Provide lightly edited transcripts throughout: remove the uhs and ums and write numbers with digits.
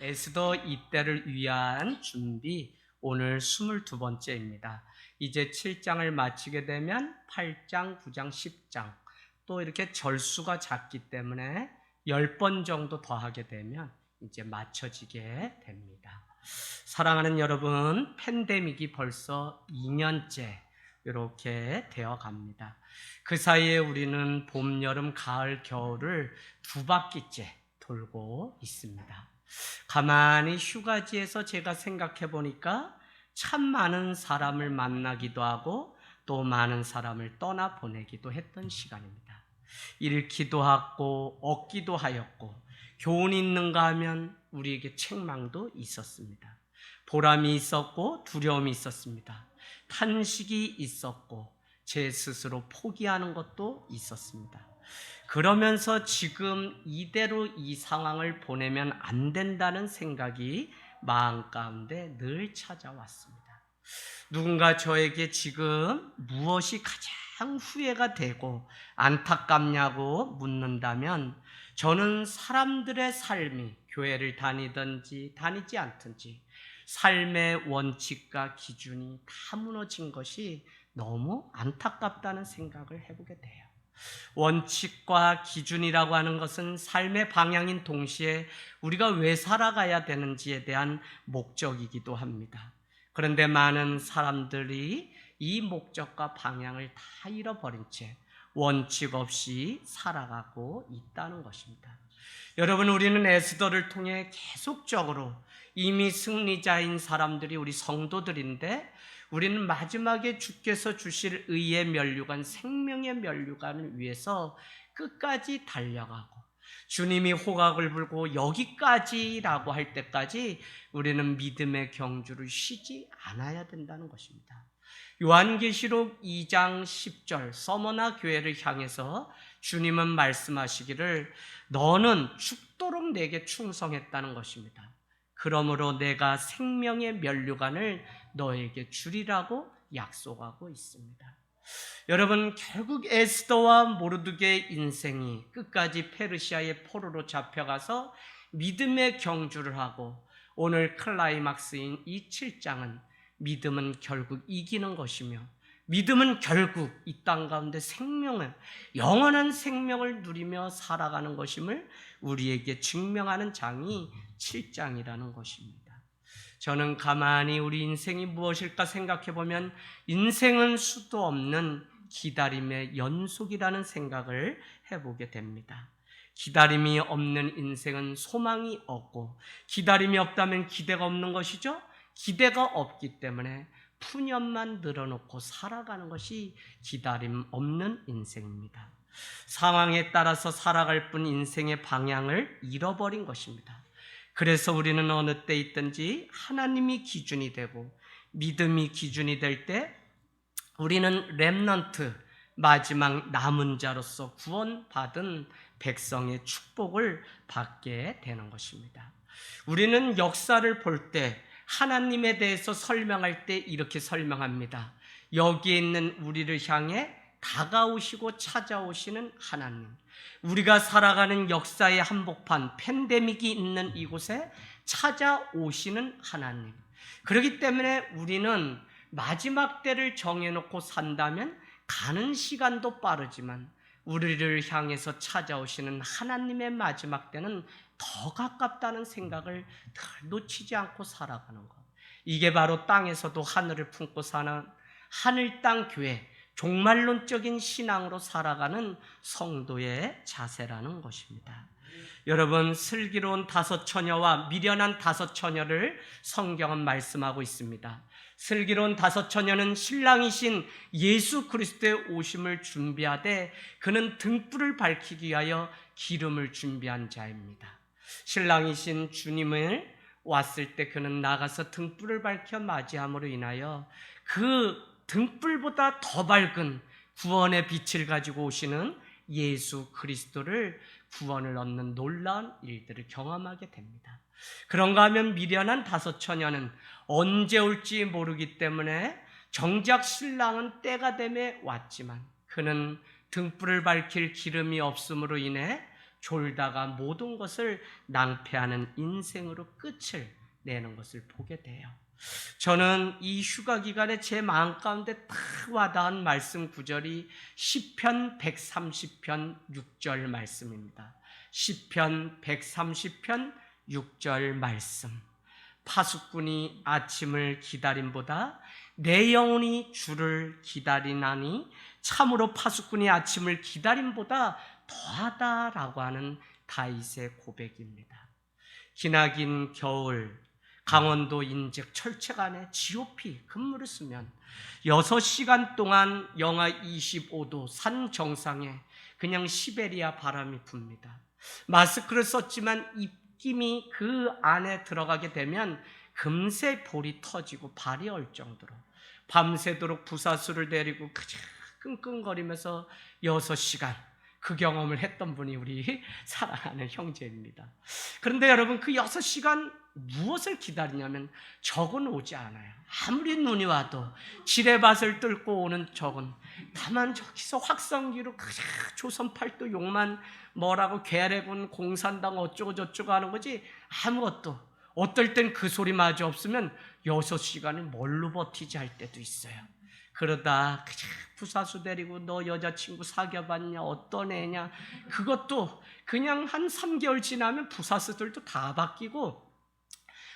에스더 이때를 위한 준비, 오늘 22번째입니다. 이제 7장을 마치게 되면 8장, 9장, 10장, 또 이렇게 절수가 작기 때문에 10번 정도 더 하게 되면 이제 맞춰지게 됩니다. 사랑하는 여러분, 팬데믹이 벌써 2년째 이렇게 되어 갑니다. 그 사이에 우리는 봄, 여름, 가을, 겨울을 2바퀴째 돌고 있습니다. 가만히 휴가지에서 제가 생각해 보니까 참 많은 사람을 만나기도 하고 또 많은 사람을 떠나 보내기도 했던 시간입니다. 잃기도 하고 얻기도 하였고 교훈이 있는가 하면 우리에게 책망도 있었습니다. 보람이 있었고 두려움이 있었습니다. 탄식이 있었고 제 스스로 포기하는 것도 있었습니다. 그러면서 지금 이대로 이 상황을 보내면 안 된다는 생각이 마음 가운데 늘 찾아왔습니다. 누군가 저에게 지금 무엇이 가장 후회가 되고 안타깝냐고 묻는다면 저는 사람들의 삶이 교회를 다니든지 다니지 않든지 삶의 원칙과 기준이 다 무너진 것이 너무 안타깝다는 생각을 해보게 돼요. 원칙과 기준이라고 하는 것은 삶의 방향인 동시에 우리가 왜 살아가야 되는지에 대한 목적이기도 합니다. 그런데 많은 사람들이 이 목적과 방향을 다 잃어버린 채 원칙 없이 살아가고 있다는 것입니다. 여러분, 우리는 에스더를 통해 계속적으로 이미 승리자인 사람들이 우리 성도들인데 우리는 마지막에 주께서 주실 의의 면류관, 생명의 면류관을 위해서 끝까지 달려가고 주님이 호각을 불고 여기까지라고 할 때까지 우리는 믿음의 경주를 쉬지 않아야 된다는 것입니다. 요한계시록 2장 10절 서머나 교회를 향해서 주님은 말씀하시기를 너는 죽도록 내게 충성했다는 것입니다. 그러므로 내가 생명의 면류관을 너에게 주리라고 약속하고 있습니다. 여러분, 결국 에스더와 모르드게의 인생이 끝까지 페르시아의 포로로 잡혀가서 믿음의 경주를 하고 오늘 클라이막스인 이 7장은 믿음은 결국 이기는 것이며 믿음은 결국 이 땅 가운데 생명을, 영원한 생명을 누리며 살아가는 것임을 우리에게 증명하는 장이 7장이라는 것입니다. 저는 가만히 우리 인생이 무엇일까 생각해 보면 인생은 수도 없는 기다림의 연속이라는 생각을 해보게 됩니다. 기다림이 없는 인생은 소망이 없고 기다림이 없다면 기대가 없는 것이죠. 기대가 없기 때문에 푸념만 늘어놓고 살아가는 것이 기다림 없는 인생입니다. 상황에 따라서 살아갈 뿐 인생의 방향을 잃어버린 것입니다. 그래서 우리는 어느 때 있든지 하나님이 기준이 되고 믿음이 기준이 될 때 우리는 렘넌트, 마지막 남은 자로서 구원받은 백성의 축복을 받게 되는 것입니다. 우리는 역사를 볼 때 하나님에 대해서 설명할 때 이렇게 설명합니다. 여기에 있는 우리를 향해 다가오시고 찾아오시는 하나님, 우리가 살아가는 역사의 한복판 팬데믹이 있는 이곳에 찾아오시는 하나님. 그렇기 때문에 우리는 마지막 때를 정해놓고 산다면 가는 시간도 빠르지만 우리를 향해서 찾아오시는 하나님의 마지막 때는 더 가깝다는 생각을 늘 놓치지 않고 살아가는 것. 이게 바로 땅에서도 하늘을 품고 사는 하늘 땅 교회, 종말론적인 신앙으로 살아가는 성도의 자세라는 것입니다. 여러분, 슬기로운 5 처녀와 미련한 5 처녀를 성경은 말씀하고 있습니다. 슬기로운 5 처녀는 신랑이신 예수 그리스도의 오심을 준비하되 그는 등불을 밝히기 위하여 기름을 준비한 자입니다. 신랑이신 주님을 왔을 때 그는 나가서 등불을 밝혀 맞이함으로 인하여 그 등불보다 더 밝은 구원의 빛을 가지고 오시는 예수 그리스도를 구원을 얻는 놀라운 일들을 경험하게 됩니다. 그런가 하면 미련한 5 처녀는 언제 올지 모르기 때문에 정작 신랑은 때가 되매 왔지만 그는 등불을 밝힐 기름이 없음으로 인해 졸다가 모든 것을 낭패하는 인생으로 끝을 내는 것을 보게 돼요. 저는 이 휴가 기간에 제 마음 가운데 탁 와닿은 말씀 구절이 시편 130편 6절 말씀입니다. 시편 130편 6절 말씀. 파수꾼이 아침을 기다림보다 내 영혼이 주를 기다리나니 참으로 파수꾼이 아침을 기다림보다 더하다라고 하는 다윗의 고백입니다. 기나긴 겨울 강원도 인제 철책안에 GOP 근무를 쓰면 6시간 동안 영하 25도 산 정상에 그냥 시베리아 바람이 붑니다. 마스크를 썼지만 입김이 그 안에 들어가게 되면 금세 볼이 터지고 발이 얼 정도로 밤새도록 부사수를 데리고 끙끙거리면서 6시간 그 경험을 했던 분이 우리 사랑하는 형제입니다. 그런데 여러분, 그 6시간 무엇을 기다리냐면 적은 오지 않아요. 아무리 눈이 와도 지뢰밭을 뚫고 오는 적은 다만 저기서 확성기로 조선 팔도 욕만 뭐라고 괴뢰군 공산당 어쩌고 저쩌고 하는 거지 아무것도. 어떨 땐 그 소리마저 없으면 6시간을 뭘로 버티지 할 때도 있어요. 그러다 부사수 데리고 너 여자친구 사귀어봤냐, 어떤 애냐, 그것도 그냥 한 3개월 지나면 부사수들도 다 바뀌고,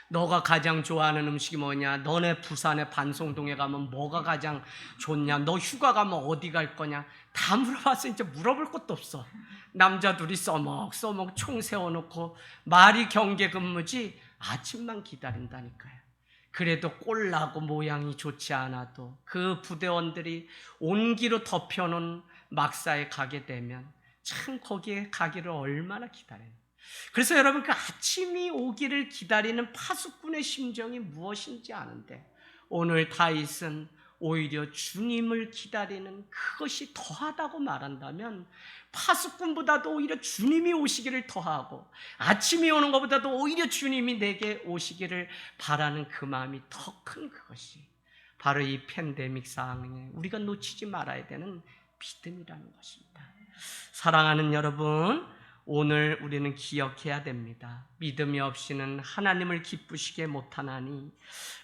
너가 가장 좋아하는 음식이 뭐냐, 너네 부산에 반송동에 가면 뭐가 가장 좋냐, 너 휴가 가면 어디 갈 거냐, 다 물어봐서 이제 물어볼 것도 없어. 남자 둘이 써먹 총 세워놓고 말이 경계 근무지 아침만 기다린다니까요. 그래도 꼴나고 모양이 좋지 않아도 그 부대원들이 온기로 덮여놓은 막사에 가게 되면 참 거기에 가기를 얼마나 기다려요. 그래서 여러분, 그 아침이 오기를 기다리는 파수꾼의 심정이 무엇인지 아는데, 오늘 다윗은 오히려 주님을 기다리는 그것이 더하다고 말한다면 파수꾼보다도 오히려 주님이 오시기를 더하고 아침이 오는 것보다도 오히려 주님이 내게 오시기를 바라는 그 마음이 더 큰 그것이 바로 이 팬데믹 상황에 우리가 놓치지 말아야 되는 믿음이라는 것입니다. 사랑하는 여러분, 오늘 우리는 기억해야 됩니다. 믿음이 없이는 하나님을 기쁘시게 못하나니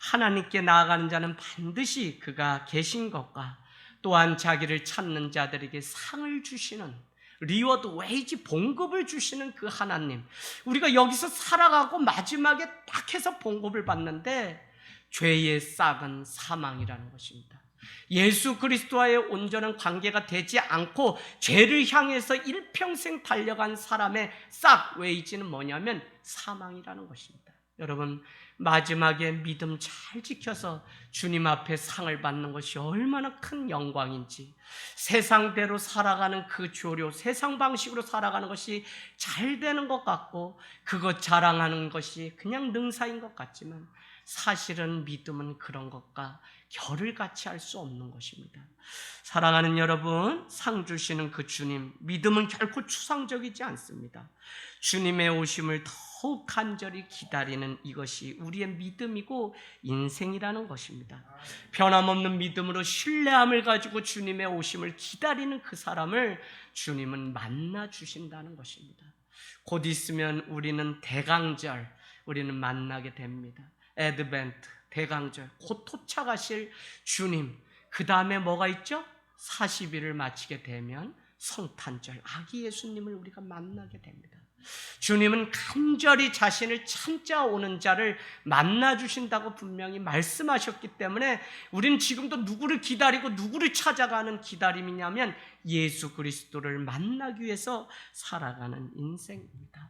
하나님께 나아가는 자는 반드시 그가 계신 것과 또한 자기를 찾는 자들에게 상을 주시는 리워드 웨이지 봉급을 주시는 그 하나님, 우리가 여기서 살아가고 마지막에 딱 해서 봉급을 받는데 죄의 싹은 사망이라는 것입니다. 예수 그리스도와의 온전한 관계가 되지 않고 죄를 향해서 일평생 달려간 사람의 싹 웨이지는 뭐냐면 사망이라는 것입니다. 여러분, 마지막에 믿음 잘 지켜서 주님 앞에 상을 받는 것이 얼마나 큰 영광인지, 세상대로 살아가는 그 조료, 세상 방식으로 살아가는 것이 잘 되는 것 같고 그것 자랑하는 것이 그냥 능사인 것 같지만 사실은 믿음은 그런 것과 결을 같이 할 수 없는 것입니다. 사랑하는 여러분, 상 주시는 그 주님, 믿음은 결코 추상적이지 않습니다. 주님의 오심을 더욱 간절히 기다리는 이것이 우리의 믿음이고 인생이라는 것입니다. 변함없는 믿음으로 신뢰함을 가지고 주님의 오심을 기다리는 그 사람을 주님은 만나 주신다는 것입니다. 곧 있으면 우리는 대강절, 우리는 만나게 됩니다. 애드벤트, 대강절, 곧 도착하실 주님, 그 다음에 뭐가 있죠? 40일을 마치게 되면 성탄절, 아기 예수님을 우리가 만나게 됩니다. 주님은 간절히 자신을 찾아오는 자를 만나주신다고 분명히 말씀하셨기 때문에 우리는 지금도 누구를 기다리고 누구를 찾아가는 기다림이냐면 예수 그리스도를 만나기 위해서 살아가는 인생입니다.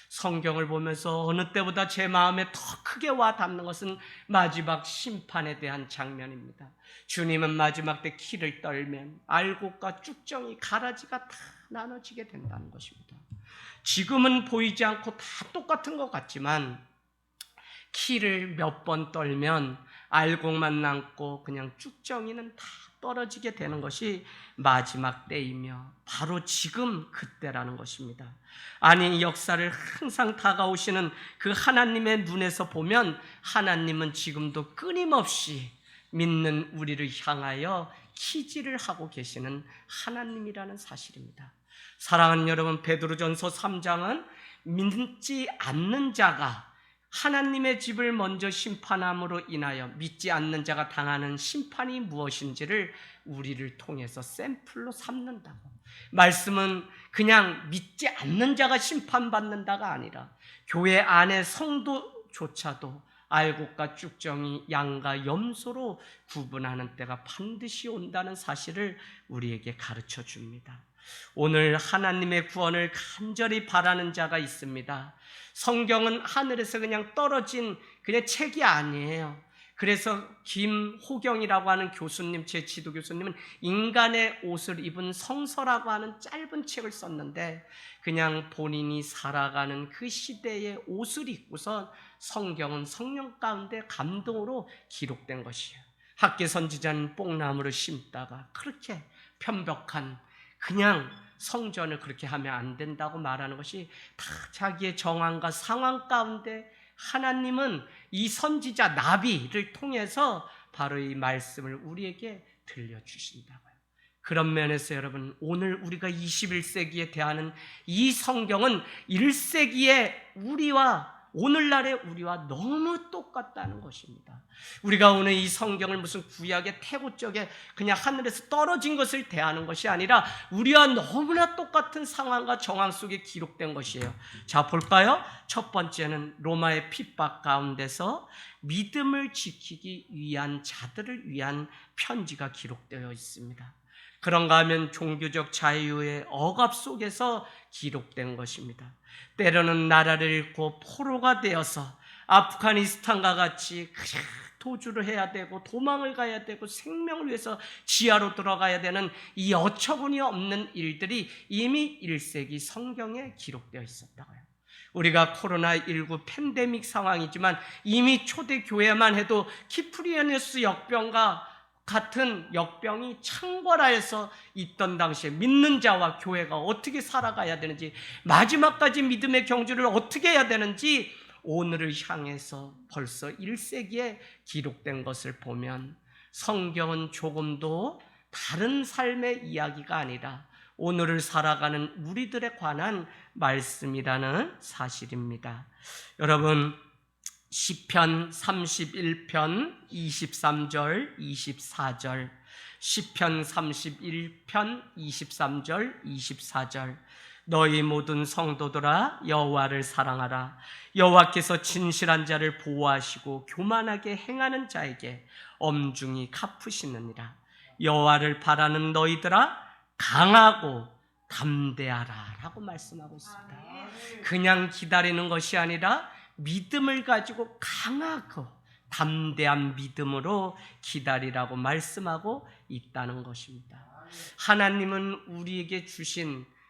성경을 보면서 어느 때보다 제 마음에 더 크게 와 닿는 것은 마지막 심판에 대한 장면입니다. 주님은 마지막 때 키를 떨면 알곡과 쭉정이 가라지가 다 나눠지게 된다는 것입니다. 지금은 보이지 않고 다 똑같은 것 같지만 키를 몇 번 떨면 알곡만 남고 그냥 쭉정이는 다 떨어지게 되는 것이 마지막 때이며 바로 지금 그때라는 것입니다. 아니, 역사를 항상 다가오시는 그 하나님의 눈에서 보면 하나님은 지금도 끊임없이 믿는 우리를 향하여 키질을 하고 계시는 하나님이라는 사실입니다. 사랑하는 여러분, 베드로전서 3장은 믿지 않는 자가 하나님의 집을 먼저 심판함으로 인하여 믿지 않는 자가 당하는 심판이 무엇인지를 우리를 통해서 샘플로 삼는다고. 말씀은 그냥 믿지 않는 자가 심판받는다가 아니라 교회 안에 성도조차도 알곡과 쭉정이 양과 염소로 구분하는 때가 반드시 온다는 사실을 우리에게 가르쳐 줍니다. 오늘 하나님의 구원을 간절히 바라는 자가 있습니다. 성경은 하늘에서 그냥 떨어진 그냥 책이 아니에요. 그래서 김호경이라고 하는 교수님, 제 지도 교수님은 인간의 옷을 입은 성서라고 하는 짧은 책을 썼는데 그냥 본인이 살아가는 그 시대의 옷을 입고서 성경은 성령 가운데 감동으로 기록된 것이에요. 학계 선지자는 뽕나무를 심다가 그렇게 편벽한 그냥 성전을 그렇게 하면 안 된다고 말하는 것이 다 자기의 정황과 상황 가운데 하나님은 이 선지자 나비를 통해서 바로 이 말씀을 우리에게 들려주신다고요. 그런 면에서 여러분, 오늘 우리가 21세기에 대하는 이 성경은 1세기의 우리와 오늘날의 우리와 너무 똑같다는 것입니다. 우리가 오늘 이 성경을 무슨 구약의 태고 쪽에 그냥 하늘에서 떨어진 것을 대하는 것이 아니라 우리와 너무나 똑같은 상황과 정황 속에 기록된 것이에요. 자, 볼까요? 첫 번째는 로마의 핍박 가운데서 믿음을 지키기 위한 자들을 위한 편지가 기록되어 있습니다. 그런가 하면 종교적 자유의 억압 속에서 기록된 것입니다. 때로는 나라를 잃고 포로가 되어서 아프가니스탄과 같이 도주를 해야 되고 도망을 가야 되고 생명을 위해서 지하로 들어가야 되는 이 어처구니 없는 일들이 이미 1세기 성경에 기록되어 있었다고요. 우리가 코로나19 팬데믹 상황이지만 이미 초대교회만 해도 키프리아누스 역병과 같은 역병이 창궐하여서 있던 당시에 믿는 자와 교회가 어떻게 살아가야 되는지, 마지막까지 믿음의 경주를 어떻게 해야 되는지 오늘을 향해서 벌써 1세기에 기록된 것을 보면 성경은 조금도 다른 삶의 이야기가 아니라 오늘을 살아가는 우리들에 관한 말씀이라는 사실입니다. 여러분, 시편 31편 23절 24절, 시편 31편 23절 24절, 너희 모든 성도들아 여호와를 사랑하라. 여호와께서 진실한 자를 보호하시고 교만하게 행하는 자에게 엄중히 갚으시느니라. 여호와를 바라는 너희들아 강하고 담대하라 라고 말씀하고 있습니다. 그냥 기다리는 것이 아니라 믿음을 가지고 강하고 담대한 믿음으로 기다리라고 말씀하고 있다는 것입니다. 하나님은 우리에게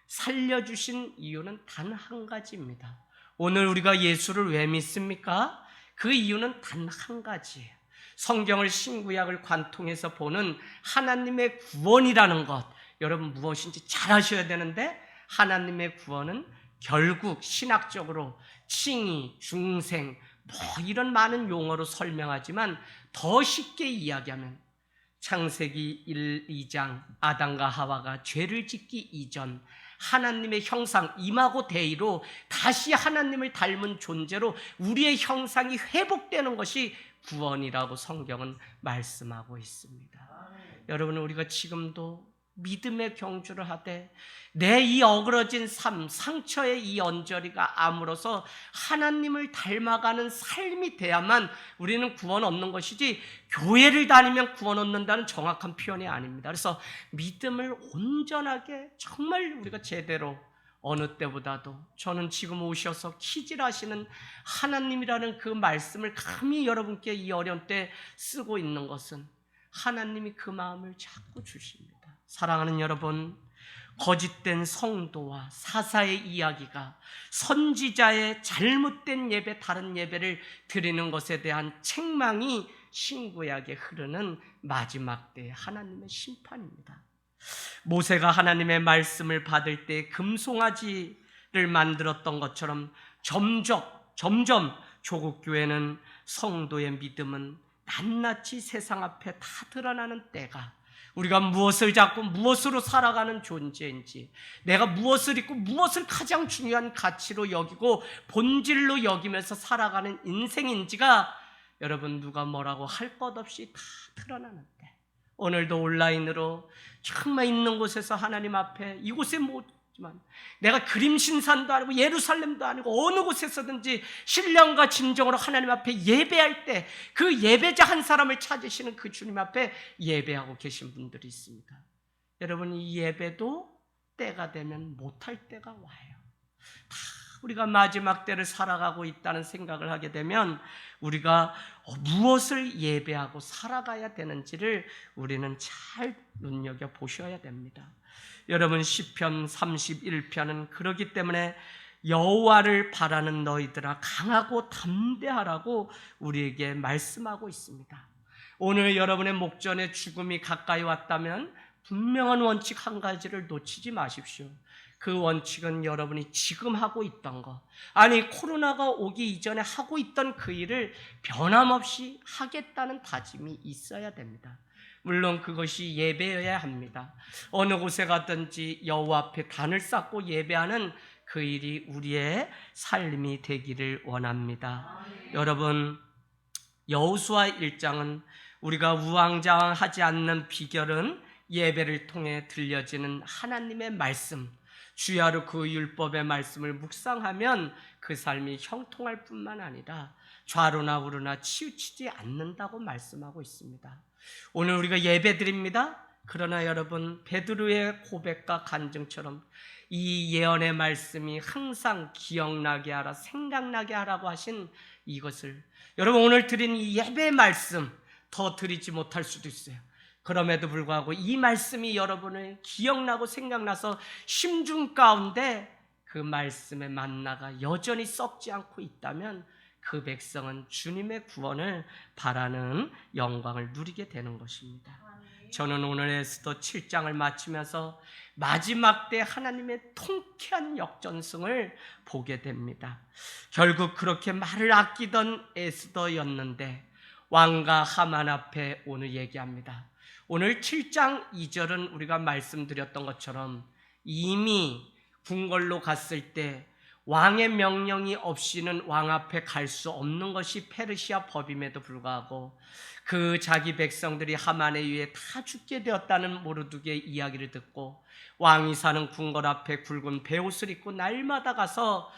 살려주신 이유는 단 한 가지입니다. 오늘 우리가 예수를 왜 믿습니까? 그 이유는 단 한 가지예요. 성경을 신구약을 관통해서 보는 하나님의 구원이라는 것, 여러분 무엇인지 잘 아셔야 되는데, 하나님의 구원은 결국 신학적으로 칭의, 중생, 이런 많은 용어로 설명하지만 더 쉽게 이야기하면 창세기 1, 2장 아담과 하와가 죄를 짓기 이전 하나님의 형상 임하고 대의로 다시 하나님을 닮은 존재로 우리의 형상이 회복되는 것이 구원이라고 성경은 말씀하고 있습니다. 여러분, 우리가 지금도 믿음의 경주를 하되 내 이 어그러진 삶, 상처의 이 언저리가 아물어서 하나님을 닮아가는 삶이 돼야만 우리는 구원 얻는 것이지, 교회를 다니면 구원 얻는다는 정확한 표현이 아닙니다. 그래서 믿음을 온전하게 정말 우리가 제대로 어느 때보다도, 저는 지금 오셔서 키질하시는 하나님이라는 그 말씀을 감히 여러분께 이 어려운 때 쓰고 있는 것은 하나님이 그 마음을 자꾸 주십니다. 사랑하는 여러분, 거짓된 성도와 사사의 이야기가 선지자의 잘못된 예배, 다른 예배를 드리는 것에 대한 책망이 신구약에 흐르는 마지막 때의 하나님의 심판입니다. 모세가 하나님의 말씀을 받을 때 금송아지를 만들었던 것처럼 점점 조국 교회는 성도의 믿음은 낱낱이 세상 앞에 다 드러나는 때가 우리가 무엇을 잡고 무엇으로 살아가는 존재인지, 내가 무엇을 잊고 무엇을 가장 중요한 가치로 여기고 본질로 여기면서 살아가는 인생인지가 여러분 누가 뭐라고 할 것 없이 다 드러나는데, 오늘도 온라인으로 정말 있는 곳에서 하나님 앞에, 이곳에 못지만 내가 그림신산도 아니고 예루살렘도 아니고 어느 곳에서든지 신령과 진정으로 하나님 앞에 예배할 때 그 예배자 한 사람을 찾으시는 그 주님 앞에 예배하고 계신 분들이 있습니다. 여러분, 이 예배도 때가 되면 못할 때가 와요. 다 우리가 마지막 때를 살아가고 있다는 생각을 하게 되면 우리가 무엇을 예배하고 살아가야 되는지를 우리는 잘 눈여겨보셔야 됩니다. 여러분, 시편 31편은 그렇기 때문에 여호와를 바라는 너희들아 강하고 담대하라고 우리에게 말씀하고 있습니다. 오늘 여러분의 목전에 죽음이 가까이 왔다면 분명한 원칙 한 가지를 놓치지 마십시오. 그 원칙은 여러분이 지금 하고 있던 거, 아니 코로나가 오기 이전에 하고 있던 그 일을 변함없이 하겠다는 다짐이 있어야 됩니다. 물론 그것이 예배여야 합니다. 어느 곳에 가든지 여호와 앞에 단을 쌓고 예배하는 그 일이 우리의 삶이 되기를 원합니다. 여러분, 여호수아 1장은 우리가 우왕좌왕하지 않는 비결은 예배를 통해 들려지는 하나님의 말씀, 주야로 그 율법의 말씀을 묵상하면 그 삶이 형통할 뿐만 아니라 좌로나 우로나 치우치지 않는다고 말씀하고 있습니다. 오늘 우리가 예배 드립니다. 그러나 여러분, 베드로의 고백과 간증처럼 이 예언의 말씀이 항상 기억나게 하라, 생각나게 하라고 하신 이것을, 여러분 오늘 드린 이 예배의 말씀 더 드리지 못할 수도 있어요. 그럼에도 불구하고 이 말씀이 여러분의 기억나고 생각나서 심중 가운데 그 말씀의 만나가 여전히 썩지 않고 있다면 그 백성은 주님의 구원을 바라는 영광을 누리게 되는 것입니다. 저는 오늘 에스더 7장을 마치면서 마지막 때 하나님의 통쾌한 역전승을 보게 됩니다. 결국 그렇게 말을 아끼던 에스더였는데 왕과 하만 앞에 오늘 얘기합니다. 오늘 7장 2절은 우리가 말씀드렸던 것처럼 이미 궁궐로 갔을 때 왕의 명령이 없이는 왕 앞에 갈 수 없는 것이 페르시아 법임에도 불구하고 그 자기 백성들이 하만에 의해 다 죽게 되었다는 모르드게의 이야기를 듣고 왕이 사는 궁궐 앞에 굵은 베옷을 입고 날마다 가서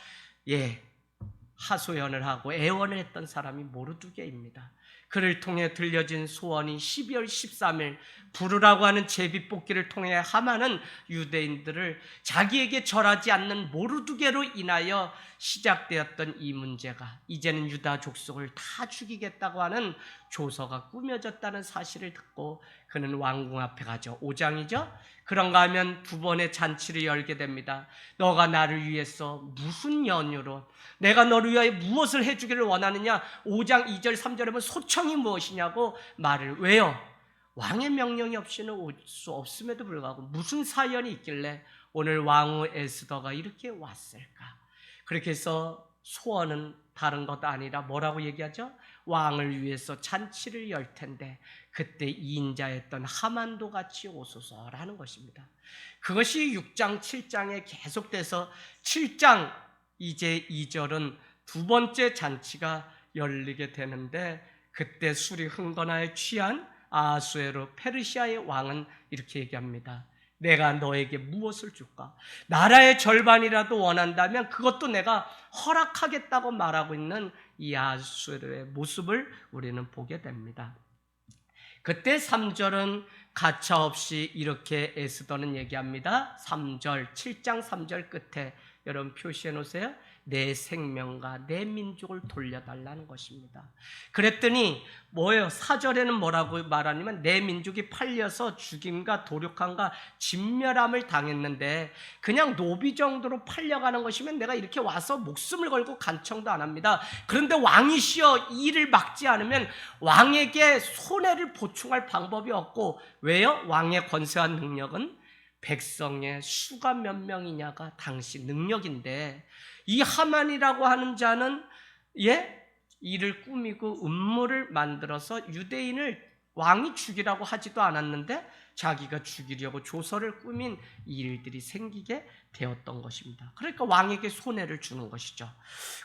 하소연을 하고 애원을 했던 사람이 모르드게입니다. 그를 통해 들려진 소원이 12월 13일 부르라고 하는 제비뽑기를 통해 하만은 유대인들을 자기에게 절하지 않는 모르드게로 인하여 시작되었던 이 문제가 이제는 유다 족속을 다 죽이겠다고 하는 조서가 꾸며졌다는 사실을 듣고 그는 왕궁 앞에 가죠. 5장이죠. 그런가 하면 두 번의 잔치를 열게 됩니다. 너가 나를 위해서 무슨 연유로, 내가 너를 위하여 무엇을 해주기를 원하느냐. 5장 2절 3절에 보면 소청이 무엇이냐고 말을. 왜요? 왕의 명령이 없이는 올 수 없음에도 불구하고 무슨 사연이 있길래 오늘 왕후 에스더가 이렇게 왔을까. 그렇게 해서 소원은 다른 것 아니라 뭐라고 얘기하죠? 왕을 위해서 잔치를 열 텐데 그때 이인자였던 하만도 같이 오소서라는 것입니다. 그것이 6장 7장에 계속돼서 7장 이제 2절은 두 번째 잔치가 열리게 되는데 그때 술이 흥건하여 취한 아하수에로 페르시아의 왕은 이렇게 얘기합니다. 내가 너에게 무엇을 줄까? 나라의 절반이라도 원한다면 그것도 내가 허락하겠다고 말하고 있는 이 아하수에로의 모습을 우리는 보게 됩니다. 그때 3절은 가차없이 이렇게 에스더는 얘기합니다. 3절, 7장 3절 끝에 여러분 표시해 놓으세요. 내 생명과 내 민족을 돌려달라는 것입니다. 그랬더니 뭐예요? 4절에는 뭐라고 말하냐면 내 민족이 팔려서 죽임과 도륙함과 진멸함을 당했는데 그냥 노비 정도로 팔려가는 것이면 내가 이렇게 와서 목숨을 걸고 간청도 안 합니다. 그런데 왕이시여 이 일을 막지 않으면 왕에게 손해를 보충할 방법이 없고, 왜요? 왕의 권세한 능력은 백성의 수가 몇 명이냐가 당시 능력인데 이 하만이라고 하는 자는 이를 꾸미고 음모를 만들어서 유대인을 왕이 죽이라고 하지도 않았는데 자기가 죽이려고 조서를 꾸민 일들이 생기게 되었던 것입니다. 그러니까 왕에게 손해를 주는 것이죠.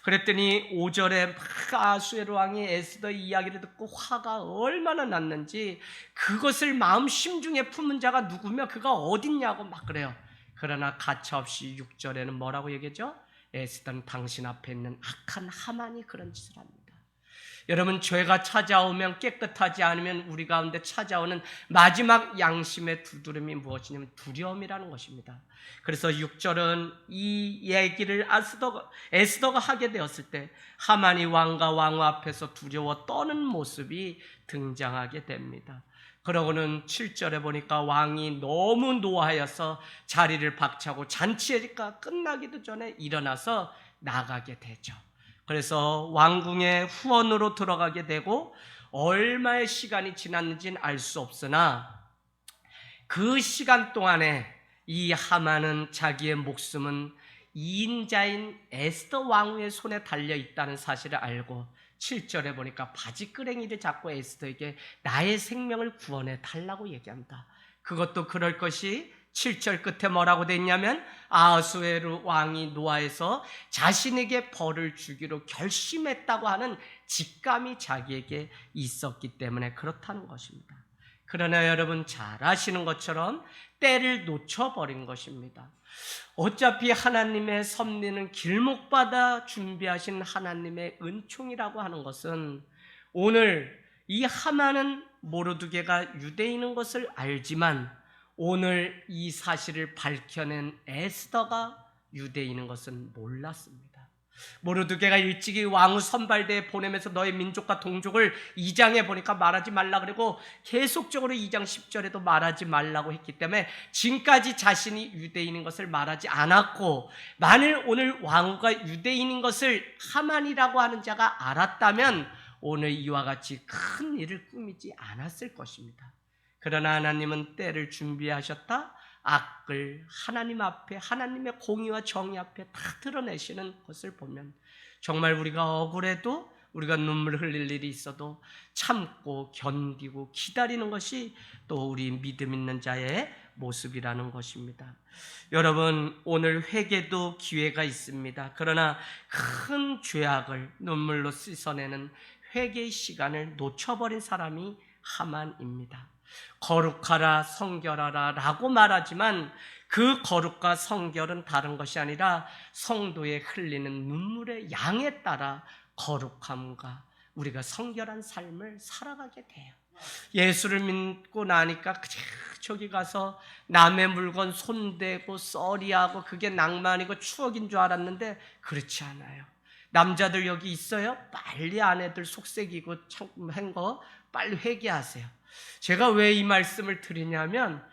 그랬더니 5절에 아수에로 왕이 에스더의 이야기를 듣고 화가 얼마나 났는지 그것을 마음 심중에 품은 자가 누구며 그가 어딨냐고 막 그래요. 그러나 가차없이 6절에는 뭐라고 얘기하죠? 에스더는 당신 앞에 있는 악한 하만이 그런 짓을 합니다. 여러분, 죄가 찾아오면 깨끗하지 않으면 우리 가운데 찾아오는 마지막 양심의 두드름이 무엇이냐면 두려움이라는 것입니다. 그래서 6절은 이 얘기를 에스더가 하게 되었을 때 하만이 왕과 왕후 앞에서 두려워 떠는 모습이 등장하게 됩니다. 그러고는 7절에 보니까 왕이 너무 노하여서 자리를 박차고 잔치가 끝나기도 전에 일어나서 나가게 되죠. 그래서 왕궁의 후원으로 들어가게 되고 얼마의 시간이 지났는지는 알 수 없으나 그 시간 동안에 이 하만은 자기의 목숨은 이인자인 에스더 왕후의 손에 달려 있다는 사실을 알고 7절에 보니까 바지끄랭이를 잡고 에스더에게 나의 생명을 구원해 달라고 얘기합니다. 그것도 그럴 것이 7절 끝에 뭐라고 돼 있냐면 아하수에로 왕이 노하해서 자신에게 벌을 주기로 결심했다고 하는 직감이 자기에게 있었기 때문에 그렇다는 것입니다. 그러나 여러분 잘 아시는 것처럼 때를 놓쳐버린 것입니다. 어차피 하나님의 섭리는 길목받아 준비하신 하나님의 은총이라고 하는 것은 오늘 이 하만은 모르드게가 유대인인 것을 알지만 오늘 이 사실을 밝혀낸 에스더가 유대인인 것은 몰랐습니다. 모르드게가 일찍이 왕후 선발대에 보내면서 너의 민족과 동족을 2장에 보니까 말하지 말라 그리고 계속적으로 2장 10절에도 말하지 말라고 했기 때문에 지금까지 자신이 유대인인 것을 말하지 않았고, 만일 오늘 왕후가 유대인인 것을 하만이라고 하는 자가 알았다면 오늘 이와 같이 큰 일을 꾸미지 않았을 것입니다. 그러나 하나님은 때를 준비하셨다. 악을 하나님 앞에, 하나님의 공의와 정의 앞에 다 드러내시는 것을 보면 정말 우리가 억울해도, 우리가 눈물 흘릴 일이 있어도 참고 견디고 기다리는 것이 또 우리 믿음 있는 자의 모습이라는 것입니다. 여러분, 오늘 회개도 기회가 있습니다. 그러나 큰 죄악을 눈물로 씻어내는 회개의 시간을 놓쳐버린 사람이 하만입니다. 거룩하라 성결하라 라고 말하지만 그 거룩과 성결은 다른 것이 아니라 성도의 흘리는 눈물의 양에 따라 거룩함과 우리가 성결한 삶을 살아가게 돼요. 예수를 믿고 나니까 저기 가서 남의 물건 손대고 썰이하고 그게 낭만이고 추억인 줄 알았는데 그렇지 않아요. 남자들 여기 있어요? 빨리 아내들 속색이고 한 거 빨리 회개하세요. 제가 왜 이 말씀을 드리냐면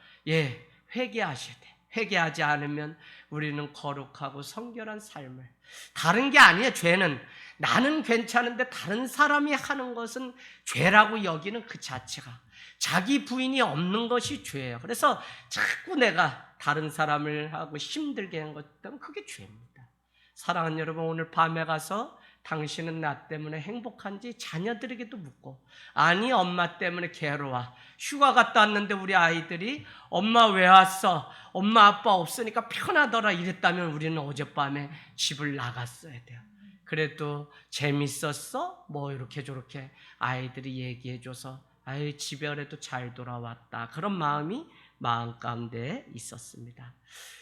회개하셔야 돼. 회개하지 않으면 우리는 거룩하고 성결한 삶을, 다른 게 아니에요. 죄는 나는 괜찮은데 다른 사람이 하는 것은 죄라고 여기는 그 자체가, 자기 부인이 없는 것이 죄예요. 그래서 자꾸 내가 다른 사람을 하고 힘들게 하는 것 때문에 그게 죄입니다. 사랑하는 여러분, 오늘 밤에 가서 당신은 나 때문에 행복한지 자녀들에게도 묻고, 아니 엄마 때문에 괴로워, 휴가 갔다 왔는데 우리 아이들이 엄마 왜 왔어? 엄마 아빠 없으니까 편하더라 이랬다면 우리는 어젯밤에 집을 나갔어야 돼요. 그래도 재밌었어? 뭐 이렇게 저렇게 아이들이 얘기해줘서 아유 집에 그래도 잘 돌아왔다, 그런 마음이 마음 가운데 있었습니다.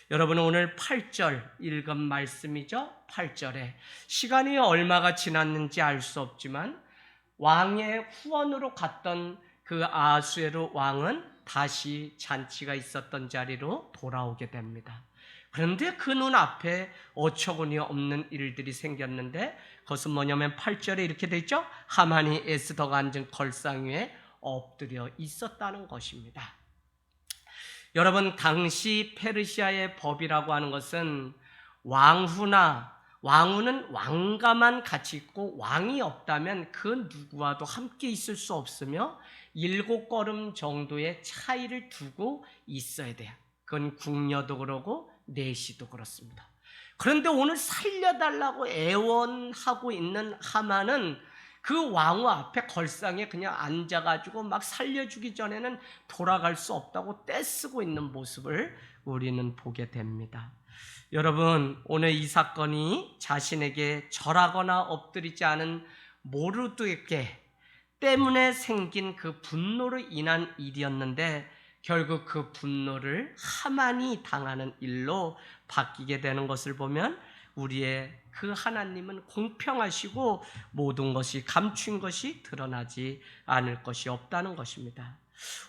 여러분, 오늘 8절 읽은 말씀이죠. 8절에 시간이 얼마가 지났는지 알 수 없지만 왕의 후원으로 갔던 그 아하수에로 왕은 다시 잔치가 있었던 자리로 돌아오게 됩니다. 그런데 그 눈앞에 어처구니 없는 일들이 생겼는데 그것은 뭐냐면 8절에 이렇게 돼 있죠. 하만이 에스더가 앉은 걸상 위에 엎드려 있었다는 것입니다. 여러분, 당시 페르시아의 법이라고 하는 것은 왕후는 왕가만 같이 있고 왕이 없다면 그 누구와도 함께 있을 수 없으며 7걸음 정도의 차이를 두고 있어야 돼요. 그건 궁녀도 그러고 내시도 그렇습니다. 그런데 오늘 살려달라고 애원하고 있는 하만은 그 왕후 앞에 걸상에 그냥 앉아가지고 막 살려주기 전에는 돌아갈 수 없다고 떼쓰고 있는 모습을 우리는 보게 됩니다. 여러분, 오늘 이 사건이 자신에게 절하거나 엎드리지 않은 모르드게 때문에 생긴 그 분노로 인한 일이었는데 결국 그 분노를 하만이 당하는 일로 바뀌게 되는 것을 보면 우리의 그 하나님은 공평하시고 모든 것이 감춘 것이 드러나지 않을 것이 없다는 것입니다.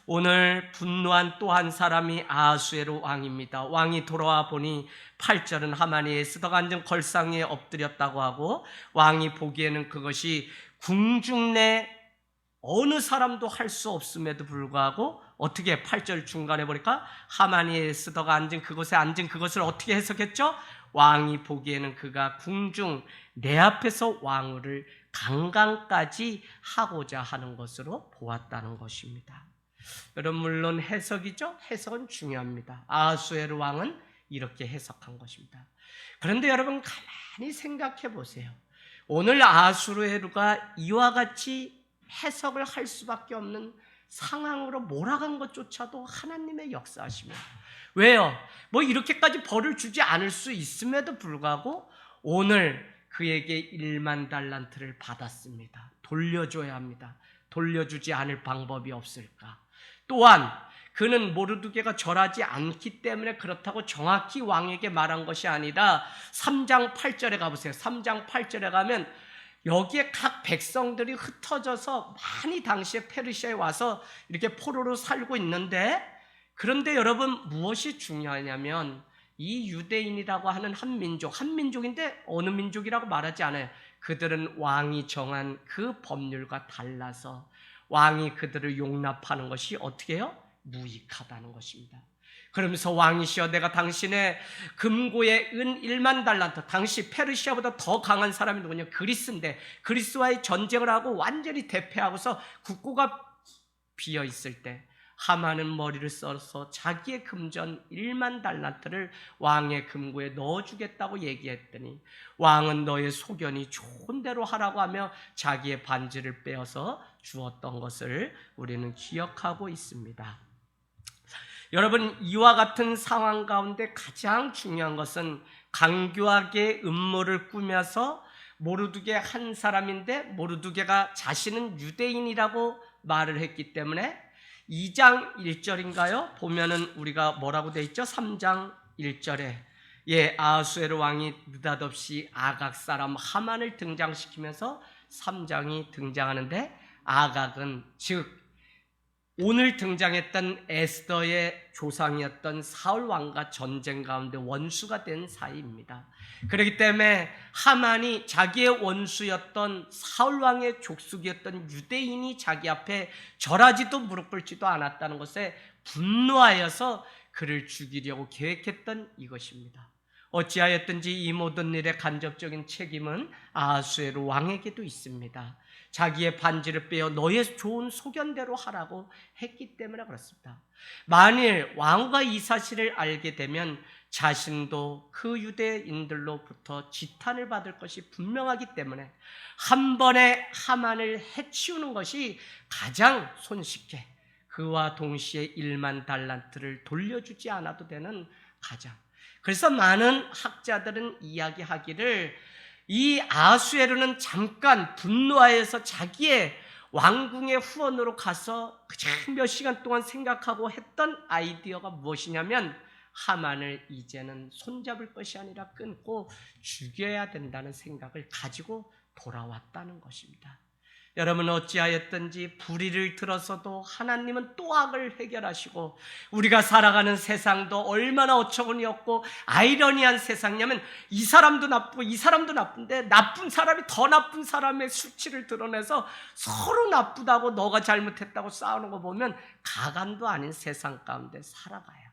오늘 분노한 또 한 사람이 아하수에로 왕입니다. 왕이 돌아와 보니 8절은 하만이 에스더가 앉은 걸상 위에 엎드렸다고 하고 왕이 보기에는 그것이 궁중 내 어느 사람도 할 수 없음에도 불구하고 어떻게 8절 중간에 보니까 하만이 에스더가 앉은 그곳에 앉은 그것을 어떻게 해석했죠? 왕이 보기에는 그가 궁중 내 앞에서 왕후를 강간까지 하고자 하는 것으로 보았다는 것입니다. 여러분, 물론 해석이죠? 해석은 중요합니다. 아하수에로 왕은 이렇게 해석한 것입니다. 그런데 여러분 가만히 생각해 보세요. 오늘 아하수에로가 이와 같이 해석을 할 수밖에 없는 상황으로 몰아간 것조차도 하나님의 역사하십니다. 왜요? 뭐 이렇게까지 벌을 주지 않을 수 있음에도 불구하고 오늘 그에게 1만 달란트를 받았습니다. 돌려줘야 합니다. 돌려주지 않을 방법이 없을까? 또한 그는 모르드게가 절하지 않기 때문에 그렇다고 정확히 왕에게 말한 것이 아니라 3장 8절에 가보세요. 3장 8절에 가면 여기에 각 백성들이 흩어져서 많이 당시에 페르시아에 와서 이렇게 포로로 살고 있는데, 그런데 여러분 무엇이 중요하냐면 이 유대인이라고 하는 한 민족인데 어느 민족이라고 말하지 않아요. 그들은 왕이 정한 그 법률과 달라서 왕이 그들을 용납하는 것이 어떻게 해요? 무익하다는 것입니다. 그러면서 왕이시여 내가 당신의 금고에 은 1만 달란트, 당시 페르시아보다 더 강한 사람이 누구냐? 그리스인데 그리스와의 전쟁을 하고 완전히 대패하고서 국고가 비어 있을 때 하만은 머리를 써서 자기의 금전 1만 달란트를 왕의 금고에 넣어주겠다고 얘기했더니 왕은 너의 소견이 좋은 대로 하라고 하며 자기의 반지를 빼어서 주었던 것을 우리는 기억하고 있습니다. 여러분, 이와 같은 상황 가운데 가장 중요한 것은 강교하게 음모를 꾸며서 모르드게 한 사람인데 모르드게가 자신은 유대인이라고 말을 했기 때문에 2장 1절인가요? 보면은 우리가 뭐라고 돼 있죠? 3장 1절에 아하수에로 왕이 느닷없이 아각 사람 하만을 등장시키면서 3장이 등장하는데, 아각은 즉 오늘 등장했던 에스더의 조상이었던 사울 왕과 전쟁 가운데 원수가 된 사이입니다. 그렇기 때문에 하만이 자기의 원수였던 사울 왕의 족속이었던 유대인이 자기 앞에 절하지도 무릎 꿇지도 않았다는 것에 분노하여서 그를 죽이려고 계획했던 이것입니다. 어찌하였든지 이 모든 일의 간접적인 책임은 아하수에로 왕에게도 있습니다. 자기의 반지를 빼어 너의 좋은 소견대로 하라고 했기 때문에 그렇습니다. 만일 왕후가 이 사실을 알게 되면 자신도 그 유대인들로부터 지탄을 받을 것이 분명하기 때문에 한 번에 하만을 해치우는 것이 가장 손쉽게 그와 동시에 1만 달란트를 돌려주지 않아도 되는 가장. 그래서 많은 학자들은 이야기하기를 이 아하수에로는 잠깐 분노하여서 자기의 왕궁의 후원으로 가서 그냥 몇 시간 동안 생각하고 했던 아이디어가 무엇이냐면 하만을 이제는 손잡을 것이 아니라 끊고 죽여야 된다는 생각을 가지고 돌아왔다는 것입니다. 여러분, 어찌하였든지 불의를 들어서도 하나님은 또 악을 해결하시고 우리가 살아가는 세상도 얼마나 어처구니 없고 아이러니한 세상이냐면 이 사람도 나쁘고 이 사람도 나쁜데 나쁜 사람이 더 나쁜 사람의 수치를 드러내서 서로 나쁘다고 너가 잘못했다고 싸우는 거 보면 가관도 아닌 세상 가운데 살아가요.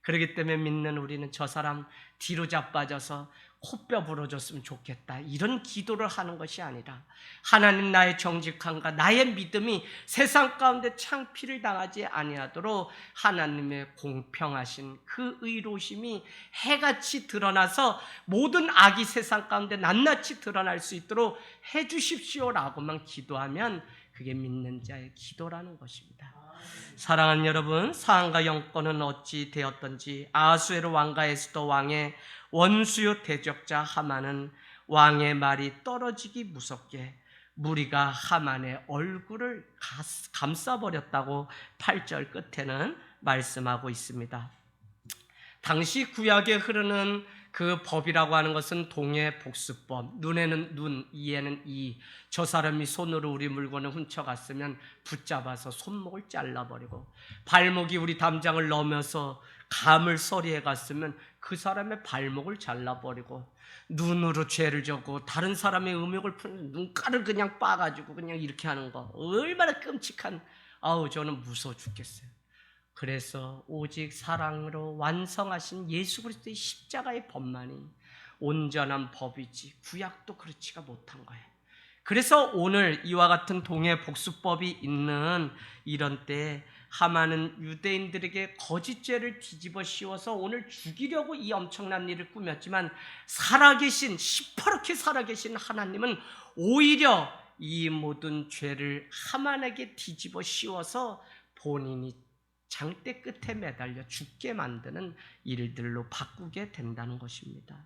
그렇기 때문에 믿는 우리는 저 사람 뒤로 자빠져서 코뼈 부러졌으면 좋겠다, 이런 기도를 하는 것이 아니라 하나님, 나의 정직함과 나의 믿음이 세상 가운데 창피를 당하지 아니하도록 하나님의 공평하신 그 의로심이 해같이 드러나서 모든 악이 세상 가운데 낱낱이 드러날 수 있도록 해주십시오라고만 기도하면 그게 믿는 자의 기도라는 것입니다. 사랑하는 여러분, 사한과 영권은 어찌 되었던지 아하수에로 왕과 에스더 왕의 원수요 대적자 하만은 왕의 말이 떨어지기 무섭게 무리가 하만의 얼굴을 감싸버렸다고 8절 끝에는 말씀하고 있습니다. 당시 구약에 흐르는 그 법이라고 하는 것은 동해 복수법, 눈에는 눈, 이에는 이. 저 사람이 손으로 우리 물건을 훔쳐갔으면 붙잡아서 손목을 잘라버리고, 발목이 우리 담장을 넘어서 감을 서리에 갔으면 그 사람의 발목을 잘라버리고, 눈으로 죄를 졌고 다른 사람의 음욕을 푸는 눈가를 그냥 빠가지고 그냥 이렇게 하는 거, 얼마나 끔찍한, 저는 무서워 죽겠어요. 그래서 오직 사랑으로 완성하신 예수 그리스도의 십자가의 법만이 온전한 법이지 구약도 그렇지가 못한 거예요. 그래서 오늘 이와 같은 동해 복수법이 있는 이런 때에 하만은 유대인들에게 거짓죄를 뒤집어 씌워서 오늘 죽이려고 이 엄청난 일을 꾸몄지만, 살아계신, 시퍼렇게 살아계신 하나님은 오히려 이 모든 죄를 하만에게 뒤집어 씌워서 본인이 장대 끝에 매달려 죽게 만드는 일들로 바꾸게 된다는 것입니다.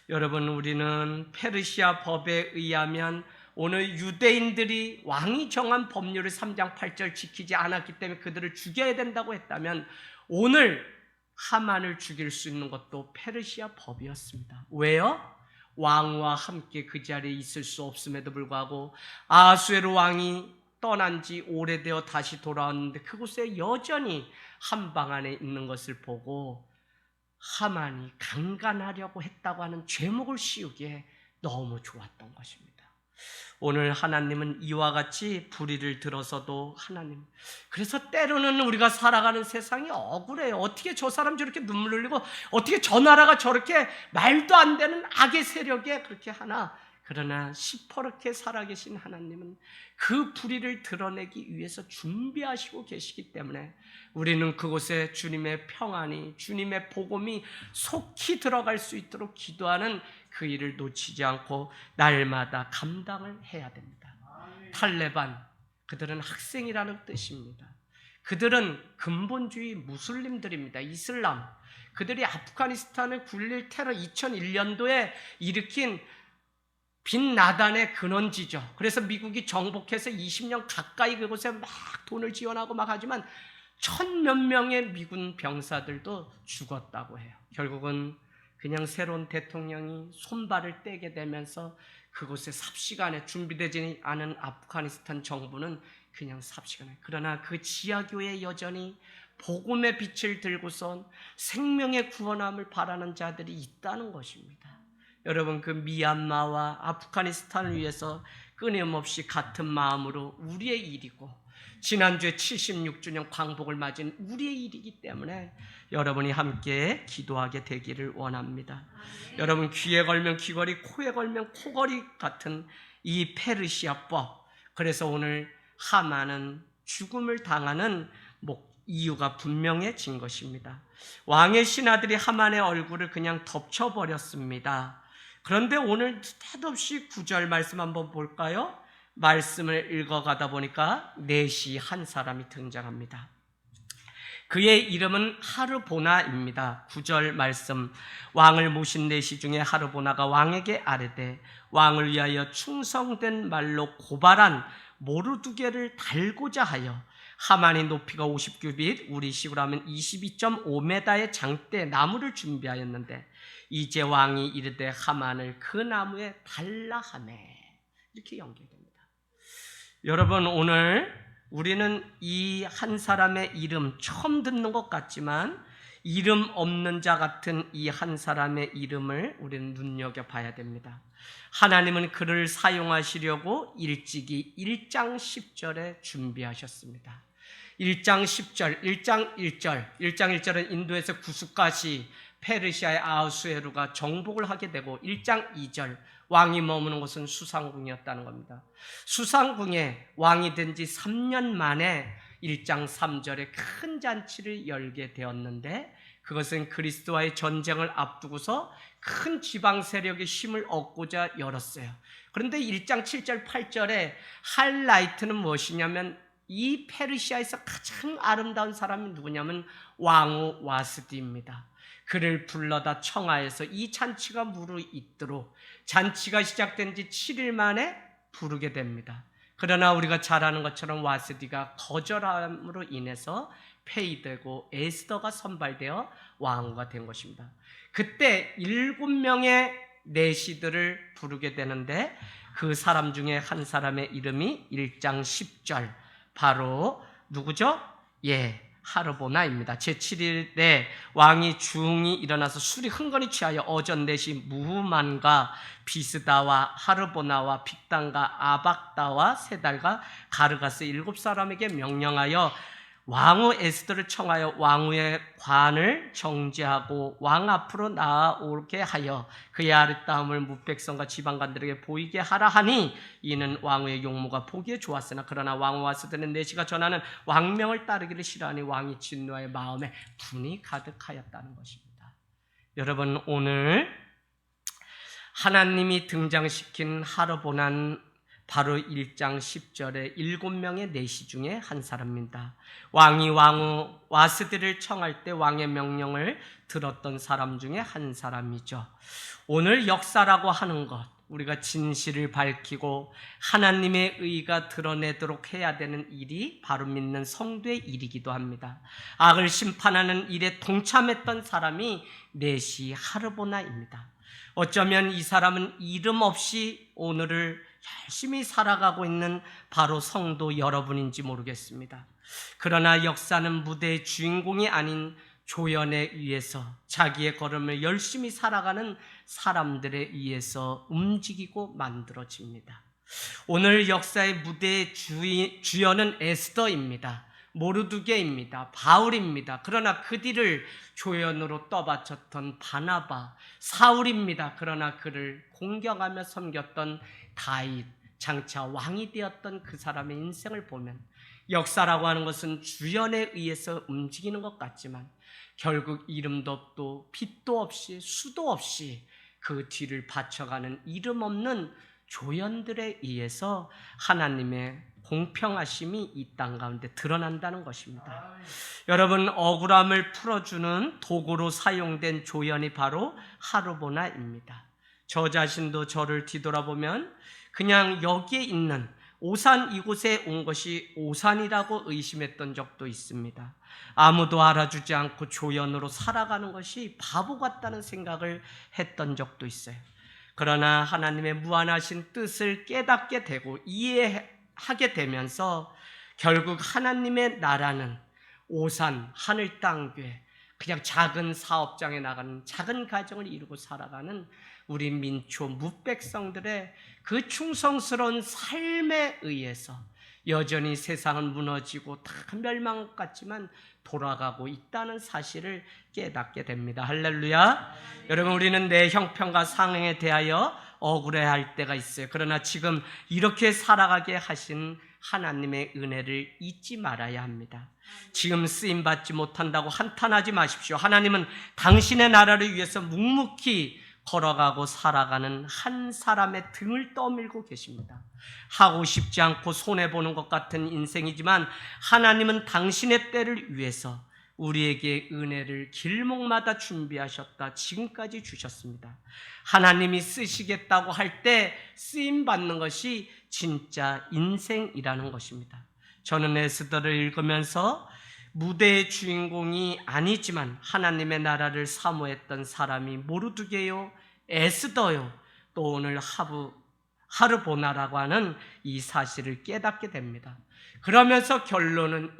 여러분, 우리는 페르시아 법에 의하면 오늘 유대인들이 왕이 정한 법률을 3장 8절 지키지 않았기 때문에 그들을 죽여야 된다고 했다면, 오늘 하만을 죽일 수 있는 것도 페르시아 법이었습니다. 왜요? 왕과 함께 그 자리에 있을 수 없음에도 불구하고 아하수에로 왕이 떠난 지 오래되어 다시 돌아왔는데 그곳에 여전히 한방 안에 있는 것을 보고 하만이 강간하려고 했다고 하는 죄목을 씌우기에 너무 좋았던 것입니다. 오늘 하나님은 이와 같이 불의를 들어서도 하나님, 그래서 때로는 우리가 살아가는 세상이 억울해요. 어떻게 저 사람 저렇게 눈물 흘리고, 어떻게 저 나라가 저렇게 말도 안 되는 악의 세력에 그렇게 하나. 그러나 시퍼렇게 살아계신 하나님은 그 불의를 드러내기 위해서 준비하시고 계시기 때문에 우리는 그곳에 주님의 평안이, 주님의 복음이 속히 들어갈 수 있도록 기도하는 그 일을 놓치지 않고 날마다 감당을 해야 됩니다. 탈레반, 그들은 학생이라는 뜻입니다. 그들은 근본주의 무슬림들입니다. 이슬람. 그들이 아프가니스탄을 굴릴 테러 2001년도에 일으킨 빈 라덴의 근원지죠. 그래서 미국이 정복해서 20년 가까이 그곳에 막 돈을 지원하고 막 하지만 1000몇 명의 미군 병사들도 죽었다고 해요. 결국은 그냥 새로운 대통령이 손발을 떼게 되면서 그곳에 삽시간에 준비되지 않은 아프가니스탄 정부는 그냥 삽시간에. 그러나 그 지하교회 여전히 복음의 빛을 들고선 생명의 구원함을 바라는 자들이 있다는 것입니다. 여러분, 그 미얀마와 아프가니스탄을 위해서 끊임없이 같은 마음으로 우리의 일이고, 지난주에 76주년 광복을 맞은 우리의 일이기 때문에 여러분이 함께 기도하게 되기를 원합니다. 여러분, 귀에 걸면 귀걸이, 코에 걸면 코걸이 같은 이 페르시아법, 그래서 오늘 하만은 죽음을 당하는 이유가 분명해진 것입니다. 왕의 신하들이 하만의 얼굴을 그냥 덮쳐버렸습니다. 그런데 오늘 뜻없이 9절 말씀 한번 볼까요? 말씀을 읽어가다 보니까 넷이 한 사람이 등장합니다. 그의 이름은 하르보나입니다. 9절 말씀, 왕을 모신 넷이 중에 하르보나가 왕에게 아뢰되 왕을 위하여 충성된 말로 고발한 모르두개를 달고자 하여, 하만이 높이가 50규빗, 우리 식으로 하면 22.5m의 장대 나무를 준비하였는데 이제 왕이 이르되 하만을 그 나무에 달라 하매. 이렇게 연결됩니다. 여러분, 오늘 우리는 이 한 사람의 이름 처음 듣는 것 같지만 이름 없는 자 같은 이 한 사람의 이름을 우리는 눈여겨봐야 됩니다. 하나님은 그를 사용하시려고 일찍이 1장 10절에 준비하셨습니다. 1장 10절, 1장 1절, 1장 1절은 인도에서 구스까지 페르시아의 아하수에루가 정복을 하게 되고 1장 2절 왕이 머무는 곳은 수상궁이었다는 겁니다. 수상궁에 왕이 된 지 3년 만에 1장 3절에 큰 잔치를 열게 되었는데 그것은 그리스도와의 전쟁을 앞두고서 큰 지방 세력의 힘을 얻고자 열었어요. 그런데 1장 7절 8절에 하이라이트는 무엇이냐면 이 페르시아에서 가장 아름다운 사람이 누구냐면 왕후 와스디입니다. 그를 불러다 청하에서 이 잔치가 무르익도록 잔치가 시작된 지 7일 만에 부르게 됩니다. 그러나 우리가 잘 아는 것처럼 와스디가 거절함으로 인해서 폐위되고 에스더가 선발되어 왕후가 된 것입니다. 그때 7명의 내시들을 부르게 되는데 그 사람 중에 한 사람의 이름이 1장 10절 바로 누구죠? 하르보나입니다. 제7일에 왕이 중이 일어나서 술이 흥건히 취하여 어전내시 무후만과 비스다와 하르보나와 빅단과 아박다와 세달과 가르가스 7사람에게 명령하여 왕후 에스더를 청하여 왕후의 관을 정지하고 왕 앞으로 나아오게 하여 그의 아름다움을 무백성과 지방관들에게 보이게 하라 하니 이는 왕후의 용모가 보기에 좋았으나 그러나 왕후 와스드는 내시가 전하는 왕명을 따르기를 싫어하니 왕이 진노하여 마음에 분이 가득하였다는 것입니다. 여러분, 오늘 하나님이 등장시킨 하르보나는 바로 1장 10절에 7명의 내시 중에 한 사람입니다. 왕이 왕후 와스디를 청할 때 왕의 명령을 들었던 사람 중에 한 사람이죠. 오늘 역사라고 하는 것, 우리가 진실을 밝히고 하나님의 의가 드러내도록 해야 되는 일이 바로 믿는 성도의 일이기도 합니다. 악을 심판하는 일에 동참했던 사람이 내시 하르보나입니다. 어쩌면 이 사람은 이름 없이 오늘을 열심히 살아가고 있는 바로 성도 여러분인지 모르겠습니다. 그러나 역사는 무대의 주인공이 아닌 조연에 의해서 자기의 걸음을 열심히 살아가는 사람들에 의해서 움직이고 만들어집니다. 오늘 역사의 무대의 주연은 에스더입니다. 모르드게입니다. 바울입니다. 그러나 그 뒤를 조연으로 떠받쳤던 바나바, 사울입니다. 그러나 그를 공경하며 섬겼던 다윗, 장차 왕이 되었던 그 사람의 인생을 보면 역사라고 하는 것은 주연에 의해서 움직이는 것 같지만 결국 이름도 없고 빛도 없이 수도 없이 그 뒤를 바쳐가는 이름 없는 조연들에 의해서 하나님의 공평하심이 이 땅 가운데 드러난다는 것입니다. 여러분, 억울함을 풀어주는 도구로 사용된 조연이 바로 하르보나입니다. 저 자신도 저를 뒤돌아보면 그냥 여기에 있는 오산 이곳에 온 것이 오산이라고 의심했던 적도 있습니다. 아무도 알아주지 않고 조연으로 살아가는 것이 바보 같다는 생각을 했던 적도 있어요. 그러나 하나님의 무한하신 뜻을 깨닫게 되고 이해하게 되면서 결국 하나님의 나라는 오산, 하늘 땅교회, 그냥 작은 사업장에 나가는 작은 가정을 이루고 살아가는 우리 민초 무백성들의 그 충성스러운 삶에 의해서 여전히 세상은 무너지고 다 멸망 같지만 돌아가고 있다는 사실을 깨닫게 됩니다. 할렐루야. 여러분, 우리는 내 형편과 상황에 대하여 억울해할 때가 있어요. 그러나 지금 이렇게 살아가게 하신 하나님의 은혜를 잊지 말아야 합니다. 지금 쓰임받지 못한다고 한탄하지 마십시오. 하나님은 당신의 나라를 위해서 묵묵히 걸어가고 살아가는 한 사람의 등을 떠밀고 계십니다. 하고 싶지 않고 손해보는 것 같은 인생이지만 하나님은 당신의 때를 위해서 우리에게 은혜를 길목마다 준비하셨다 지금까지 주셨습니다. 하나님이 쓰시겠다고 할 때 쓰임받는 것이 진짜 인생이라는 것입니다. 저는 에스더를 읽으면서 무대의 주인공이 아니지만 하나님의 나라를 사모했던 사람이 모르드게요, 에스더요, 또 오늘 하르보나라고 하는 이 사실을 깨닫게 됩니다. 그러면서 결론은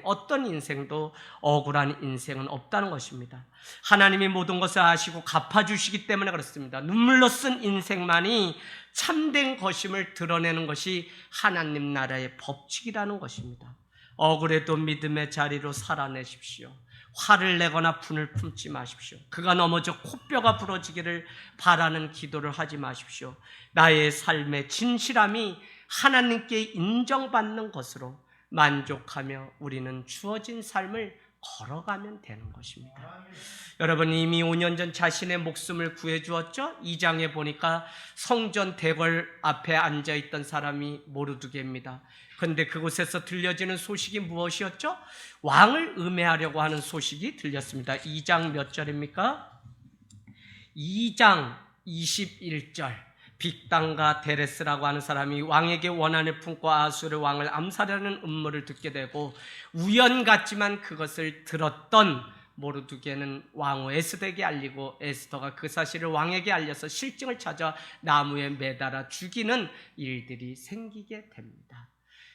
어떤 인생도 억울한 인생은 없다는 것입니다. 하나님이 모든 것을 아시고 갚아주시기 때문에 그렇습니다. 눈물로 쓴 인생만이 참된 것임을 드러내는 것이 하나님 나라의 법칙이라는 것입니다. 억울해도 믿음의 자리로 살아내십시오. 화를 내거나 분을 품지 마십시오. 그가 넘어져 코뼈가 부러지기를 바라는 기도를 하지 마십시오. 나의 삶의 진실함이 하나님께 인정받는 것으로 만족하며 우리는 주어진 삶을 걸어가면 되는 것입니다. 여러분, 이미 5년 전 자신의 목숨을 구해주었죠? 2장에 보니까 성전 대궐 앞에 앉아있던 사람이 모르드게입니다. 그런데 그곳에서 들려지는 소식이 무엇이었죠? 왕을 음해하려고 하는 소식이 들렸습니다. 2장 몇 절입니까? 2장 21절. 빅단과 데레스라고 하는 사람이 왕에게 원한을 품고 아수르 왕을 암살하는 음모를 듣게 되고, 우연 같지만 그것을 들었던 모르드게는 왕후 에스더에게 알리고, 에스더가 그 사실을 왕에게 알려서 실증을 찾아 나무에 매달아 죽이는 일들이 생기게 됩니다.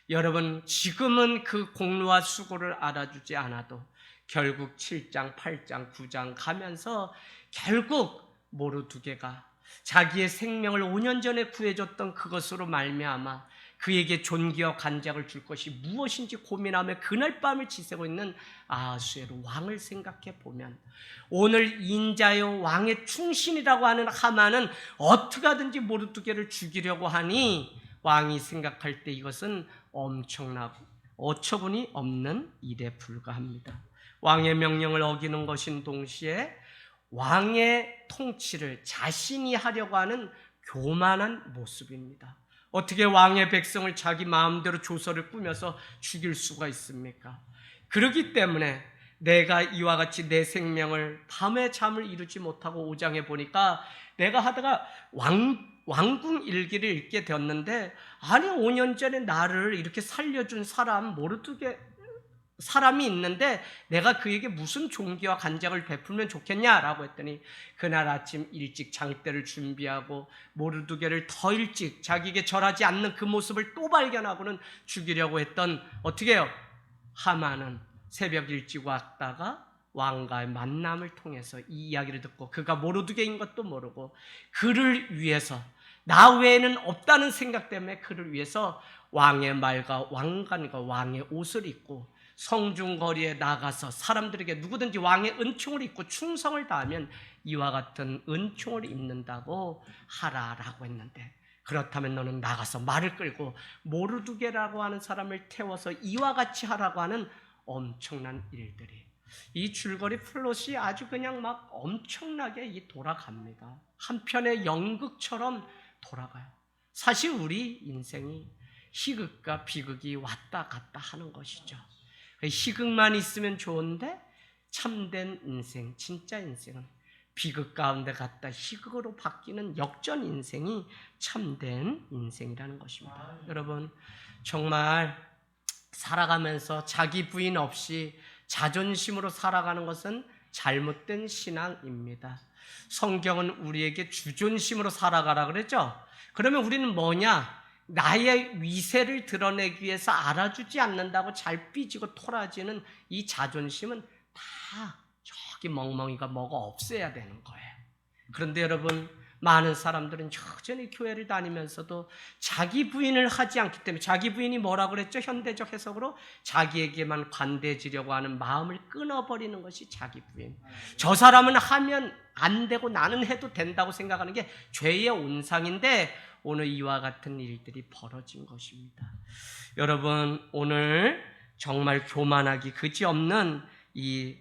여러분, 지금은 그 공로와 수고를 알아주지 않아도 결국 7장, 8장, 9장 가면서 결국 모르드게가 자기의 생명을 5년 전에 구해줬던 그것으로 말미암아 그에게 존귀와 간작을 줄 것이 무엇인지 고민하며 그날 밤을 지새고 있는 아하수에로 왕을 생각해 보면, 오늘 인자요 왕의 충신이라고 하는 하만은 어떻게 하든지 모르드게를 죽이려고 하니 왕이 생각할 때 이것은 엄청나고 어처구니 없는 일에 불과합니다. 왕의 명령을 어기는 것인 동시에 왕의 통치를 자신이 하려고 하는 교만한 모습입니다. 어떻게 왕의 백성을 자기 마음대로 조서를 꾸며서 죽일 수가 있습니까? 그렇기 때문에 내가 이와 같이 내 생명을 밤에 잠을 이루지 못하고 5장에 보니까 내가 하다가 왕궁 일기를 읽게 되었는데, 아니 5년 전에 나를 이렇게 살려준 사람 모르드게 사람이 있는데 내가 그에게 무슨 존귀와 간작을 베풀면 좋겠냐라고 했더니, 그날 아침 일찍 장대를 준비하고 모르드게를 더 일찍 자기에게 절하지 않는 그 모습을 또 발견하고는 죽이려고 했던, 어떻게 해요? 하만은 새벽 일찍 왔다가 왕과의 만남을 통해서 이 이야기를 듣고, 그가 모르드게인 것도 모르고 그를 위해서, 나 외에는 없다는 생각 때문에 그를 위해서 왕의 말과 왕관과 왕의 옷을 입고 성중거리에 나가서 사람들에게 누구든지 왕의 은총을 입고 충성을 다하면 이와 같은 은총을 입는다고 하라라고 했는데, 그렇다면 너는 나가서 말을 끌고 모르드게라고 하는 사람을 태워서 이와 같이 하라고 하는 엄청난 일들이, 이 줄거리 플롯이 아주 그냥 막 엄청나게 돌아갑니다. 한편의 연극처럼 돌아가요. 사실 우리 인생이 희극과 비극이 왔다 갔다 하는 것이죠. 희극만 있으면 좋은데 참된 인생, 진짜 인생은 비극 가운데 갔다 희극으로 바뀌는 역전 인생이 참된 인생이라는 것입니다. 여러분, 정말 살아가면서 자기 부인 없이 자존심으로 살아가는 것은 잘못된 신앙입니다. 성경은 우리에게 주존심으로 살아가라 그랬죠? 그러면 우리는 뭐냐? 나의 위세를 드러내기 위해서 알아주지 않는다고 잘 삐지고 토라지는 이 자존심은 다 저기 멍멍이가 뭐가 없애야 되는 거예요. 그런데 여러분, 많은 사람들은 여전히 교회를 다니면서도 자기 부인을 하지 않기 때문에, 자기 부인이 뭐라고 그랬죠? 현대적 해석으로 자기에게만 관대해지려고 하는 마음을 끊어버리는 것이 자기 부인. 저 사람은 하면 안 되고 나는 해도 된다고 생각하는 게 죄의 온상인데, 오늘 이와 같은 일들이 벌어진 것입니다. 여러분, 오늘 정말 교만하기 그지없는 이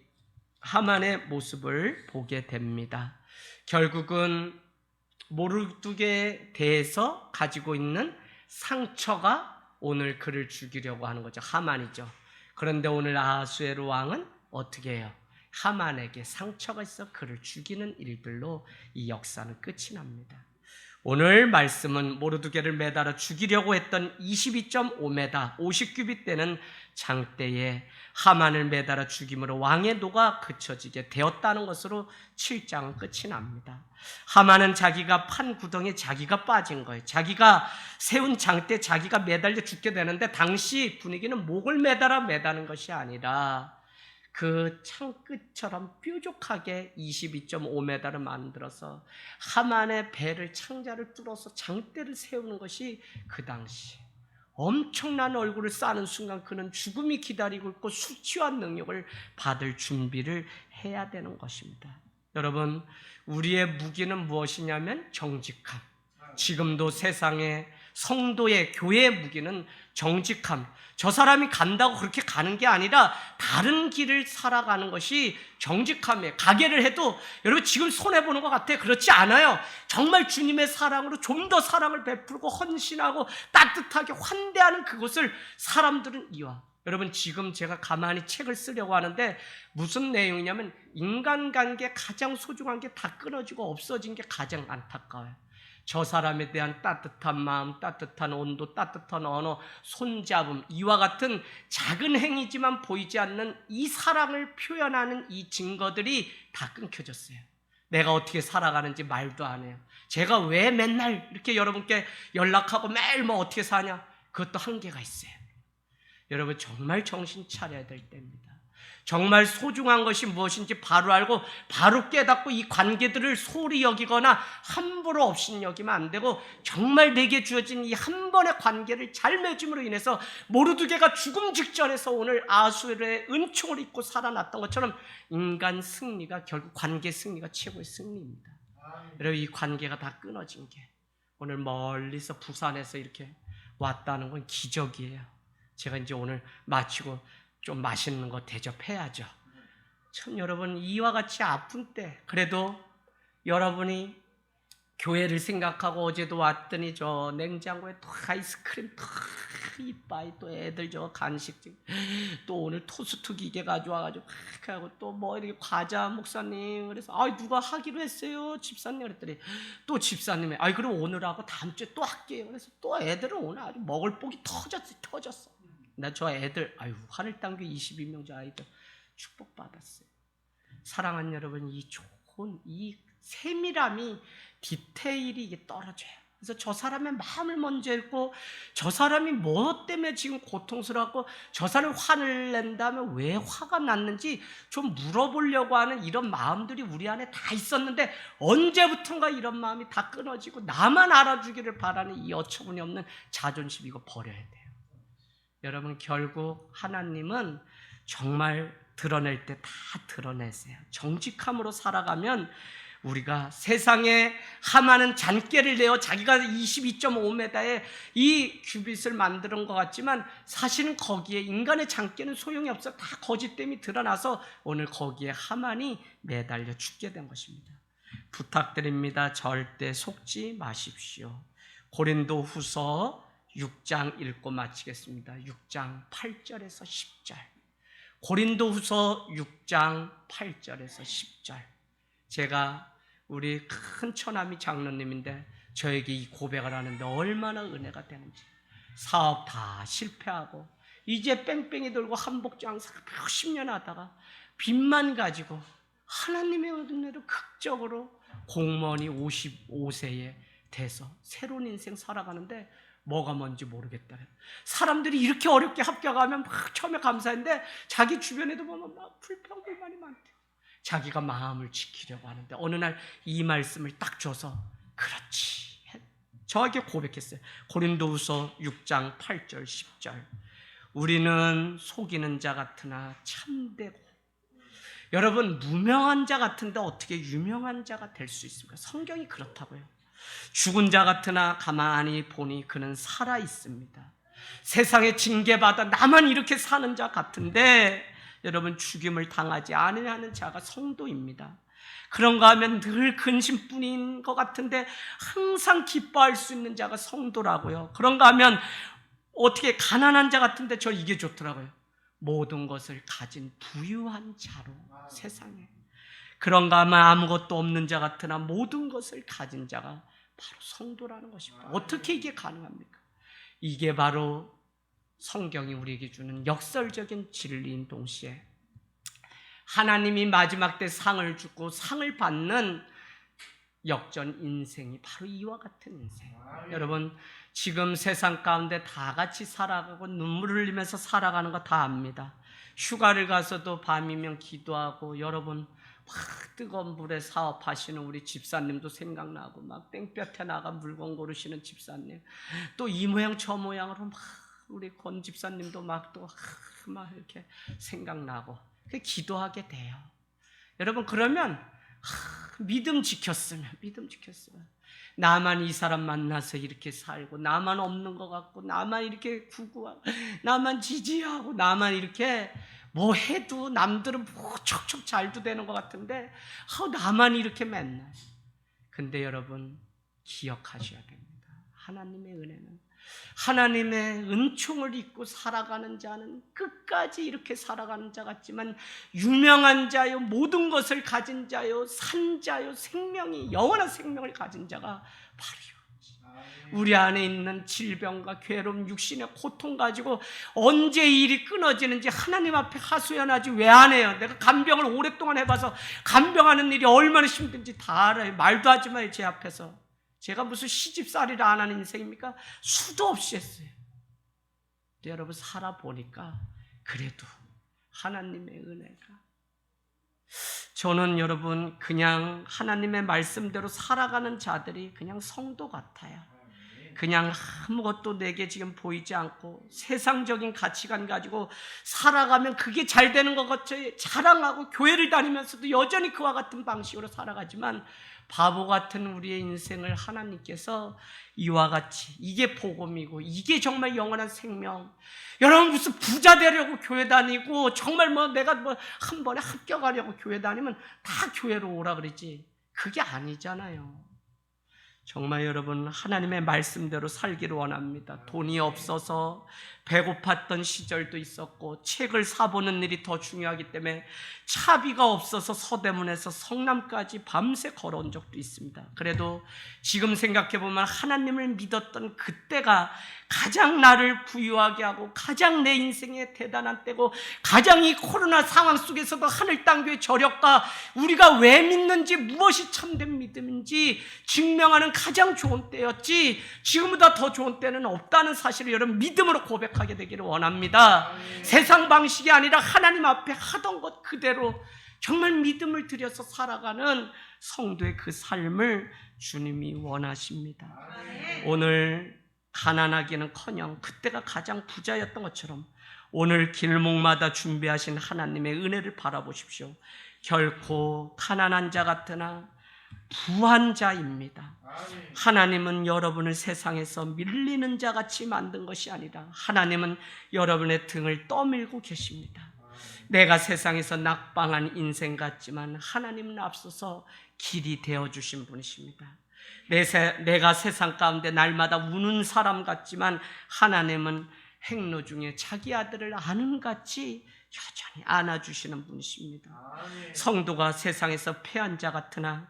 하만의 모습을 보게 됩니다. 결국은 모르드게에 대해서 가지고 있는 상처가 오늘 그를 죽이려고 하는 거죠. 하만이죠. 그런데 오늘 아하수에로 왕은 어떻게 해요? 하만에게 상처가 있어 그를 죽이는 일들로 이 역사는 끝이 납니다. 오늘 말씀은 모르드게를 매달아 죽이려고 했던 22.5m 50규빗 되는 장대에 하만을 매달아 죽임으로 왕의 노가 그쳐지게 되었다는 것으로 7장은 끝이 납니다. 하만은 자기가 판 구덩이에 자기가 빠진 거예요. 자기가 세운 장대에 자기가 매달려 죽게 되는데, 당시 분위기는 목을 매다는 것이 아니라 그 창끝처럼 뾰족하게 22.5m를 만들어서 하만의 배를, 창자를 뚫어서 장대를 세우는 것이 그 당시 엄청난 얼굴을 싸는 순간 그는 죽음이 기다리고 있고 수치와 능력을 받을 준비를 해야 되는 것입니다. 여러분, 우리의 무기는 무엇이냐면 정직함. 지금도 세상의 성도의 교회의 무기는 정직함. 저 사람이 간다고 그렇게 가는 게 아니라 다른 길을 살아가는 것이 정직함이에요. 가게를 해도 여러분 지금 손해보는 것 같아요. 그렇지 않아요. 정말 주님의 사랑으로 좀 더 사랑을 베풀고 헌신하고 따뜻하게 환대하는 그것을 사람들은 이와. 여러분 지금 제가 가만히 책을 쓰려고 하는데 무슨 내용이냐면 인간관계 가장 소중한 게 다 끊어지고 없어진 게 가장 안타까워요. 저 사람에 대한 따뜻한 마음, 따뜻한 온도, 따뜻한 언어, 손잡음, 이와 같은 작은 행위지만 보이지 않는 이 사랑을 표현하는 이 증거들이 다 끊겨졌어요. 내가 어떻게 살아가는지 말도 안 해요. 제가 왜 맨날 이렇게 여러분께 연락하고 매일 뭐 어떻게 사냐? 그것도 한계가 있어요. 여러분 정말 정신 차려야 될 때입니다. 정말 소중한 것이 무엇인지 바로 알고 바로 깨닫고 이 관계들을 소홀히 여기거나 함부로 없이 여기면 안 되고 정말 내게 주어진 이 한 번의 관계를 잘 맺음으로 인해서 모르드게가 죽음 직전에서 오늘 아수르의 은총을 입고 살아났던 것처럼 인간 승리가 결국 관계 승리가 최고의 승리입니다. 여러분 이 관계가 다 끊어진 게 오늘 멀리서 부산에서 이렇게 왔다는 건 기적이에요. 제가 이제 오늘 마치고 좀 맛있는 거 대접해야죠. 참 여러분 이와 같이 아픈 때 그래도 여러분이 교회를 생각하고 어제도 왔더니 저 냉장고에 또 아이스크림 또 이빠이 또 애들 저 간식 또 오늘 토스트 기계 가져와가지고 하고 또 뭐 이렇게 과자 목사님 그래서 누가 하기로 했어요 집사님 그랬더니 또 집사님이 그럼 오늘 하고 다음 주에 또 할게요. 그래서 또 애들은 오늘 아주 먹을 복이 터졌어. 나 저 애들 하늘땅교 22명 저 아이들 축복받았어요. 사랑하는 여러분 이 좋은 이 세밀함이 디테일이 이게 떨어져요. 그래서 저 사람의 마음을 먼저 읽고 저 사람이 뭐 때문에 지금 고통스러웠고 저 사람이 화를 낸다면 왜 화가 났는지 좀 물어보려고 하는 이런 마음들이 우리 안에 다 있었는데 언제부턴가 이런 마음이 다 끊어지고 나만 알아주기를 바라는 이 어처구니 없는 자존심 이거 버려야 돼요. 여러분 결국 하나님은 정말 드러낼 때 다 드러내세요. 정직함으로 살아가면 우리가 세상에 하마는 잔꾀를 내어 자기가 22.5m의 이 규빗을 만드는 것 같지만 사실은 거기에 인간의 잔꾀는 소용이 없어. 다 거짓됨이 드러나서 오늘 거기에 하만이 매달려 죽게 된 것입니다. 부탁드립니다. 절대 속지 마십시오. 고린도후서 6장 읽고 마치겠습니다. 6장 8절에서 10절. 고린도후서 6장 8절에서 10절. 제가 우리 큰 처남이 장로님인데 저에게 이 고백을 하는데 얼마나 은혜가 되는지. 사업 다 실패하고 이제 뺑뺑이 돌고 한복 장사 몇십 년 하다가 빚만 가지고 하나님의 은혜로 극적으로 공무원이 55세에 돼서 새로운 인생 살아가는데 뭐가 뭔지 모르겠다. 사람들이 이렇게 어렵게 합격하면 막 처음에 감사했는데 자기 주변에도 보면 막 불평불만이 많대. 자기가 마음을 지키려고 하는데 어느 날 이 말씀을 딱 줘서 그렇지 저에게 고백했어요. 고린도후서 6장 8절 10절. 우리는 속이는 자 같으나 참되고. 여러분 무명한 자 같은데 어떻게 유명한 자가 될 수 있습니까? 성경이 그렇다고요. 죽은 자 같으나 가만히 보니 그는 살아 있습니다. 세상에 징계받아 나만 이렇게 사는 자 같은데 여러분 죽임을 당하지 않으려는 자가 성도입니다. 그런가 하면 늘 근심뿐인 것 같은데 항상 기뻐할 수 있는 자가 성도라고요. 그런가 하면 어떻게 가난한 자 같은데 저 이게 좋더라고요. 모든 것을 가진 부유한 자로 세상에. 그런가 하면 아무것도 없는 자 같으나 모든 것을 가진 자가 바로 성도라는 것입니다. 어떻게 이게 가능합니까? 이게 바로 성경이 우리에게 주는 역설적인 진리인 동시에 하나님이 마지막 때 상을 주고 상을 받는 역전 인생이 바로 이와 같은 인생. 여러분 지금 세상 가운데 다 같이 살아가고 눈물 흘리면서 살아가는 거 다 압니다. 휴가를 가서도 밤이면 기도하고 여러분 막 뜨거운 물에 사업하시는 우리 집사님도 생각나고 막 땡볕에 나가 물건 고르시는 집사님 또 이 모양 저 모양으로 막 우리 권 집사님도 막 이렇게 생각나고 기도하게 돼요. 여러분, 그러면 믿음 지켰으면 나만 이 사람 만나서 이렇게 살고, 나만 없는 것 같고, 나만 이렇게 구구하고, 나만 지지하고, 나만 이렇게 뭐 해도 남들은 뭐 척척 잘도 되는 것 같은데 나만 이렇게 맨날. 근데 여러분, 기억하셔야 됩니다. 하나님의 은혜는, 하나님의 은총을 입고 살아가는 자는 끝까지 이렇게 살아가는 자 같지만, 유명한 자요, 모든 것을 가진 자요, 산 자요, 생명이, 영원한 생명을 가진 자가 바로 우리 안에 있는 질병과 괴로움, 육신의 고통 가지고 언제 일이 끊어지는지 하나님 앞에 하소연하지 왜 안 해요? 내가 간병을 오랫동안 해봐서 간병하는 일이 얼마나 힘든지 다 알아요. 말도 하지 마요, 제 앞에서. 제가 무슨 시집살이를 안 하는 인생입니까? 수도 없이 했어요. 근데 여러분, 살아보니까 그래도 하나님의 은혜가, 저는 여러분 그냥 하나님의 말씀대로 살아가는 자들이 그냥 성도 같아요. 그냥 아무것도 내게 지금 보이지 않고 세상적인 가치관 가지고 살아가면 그게 잘 되는 것 같이 자랑하고 교회를 다니면서도 여전히 그와 같은 방식으로 살아가지만, 바보 같은 우리의 인생을 하나님께서 이와 같이, 이게 복음이고 이게 정말 영원한 생명, 여러분 무슨 부자 되려고 교회 다니고 정말 내가 한 번에 합격하려고 교회 다니면 다 교회로 오라 그러지, 그게 아니잖아요. 정말 여러분, 하나님의 말씀대로 살기를 원합니다. 돈이 없어서 배고팠던 시절도 있었고, 책을 사보는 일이 더 중요하기 때문에 차비가 없어서 서대문에서 성남까지 밤새 걸어온 적도 있습니다. 그래도 지금 생각해보면 하나님을 믿었던 그때가 가장 나를 부유하게 하고, 가장 내 인생에 대단한 때고, 가장 이 코로나 상황 속에서도 하늘 땅 교회 저력과 우리가 왜 믿는지, 무엇이 참된 믿음인지 증명하는 가장 좋은 때였지, 지금보다 더 좋은 때는 없다는 사실을 여러분 믿음으로 고백하게 되기를 원합니다. 세상 방식이 아니라 하나님 앞에 하던 것 그대로 정말 믿음을 들여서 살아가는 성도의 그 삶을 주님이 원하십니다. 오늘 가난하기는커녕 그때가 가장 부자였던 것처럼 오늘 길목마다 준비하신 하나님의 은혜를 바라보십시오. 결코 가난한 자 같으나 부한 자입니다. 하나님은 여러분을 세상에서 밀리는 자같이 만든 것이 아니라 하나님은 여러분의 등을 떠밀고 계십니다. 내가 세상에서 낙방한 인생 같지만 하나님은 앞서서 길이 되어주신 분이십니다. 내가 세상 가운데 날마다 우는 사람 같지만 하나님은 행로 중에 자기 아들을 아는 같이 여전히 안아주시는 분이십니다. 성도가 세상에서 패한 자 같으나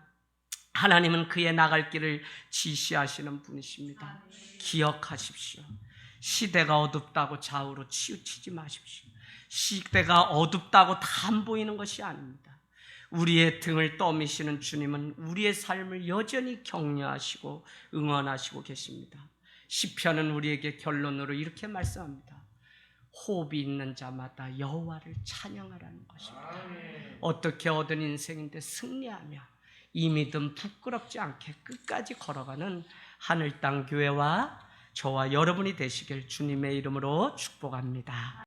하나님은 그의 나갈 길을 지시하시는 분이십니다. 기억하십시오. 시대가 어둡다고 좌우로 치우치지 마십시오. 시대가 어둡다고 다 안 보이는 것이 아닙니다. 우리의 등을 떠미시는 주님은 우리의 삶을 여전히 격려하시고 응원하시고 계십니다. 시편은 우리에게 결론으로 이렇게 말씀합니다. 호흡이 있는 자마다 여호와를 찬양하라는 것입니다. 어떻게 얻은 인생인데 승리하며 이 믿음 부끄럽지 않게 끝까지 걸어가는 하늘 땅 교회와 저와 여러분이 되시길 주님의 이름으로 축복합니다.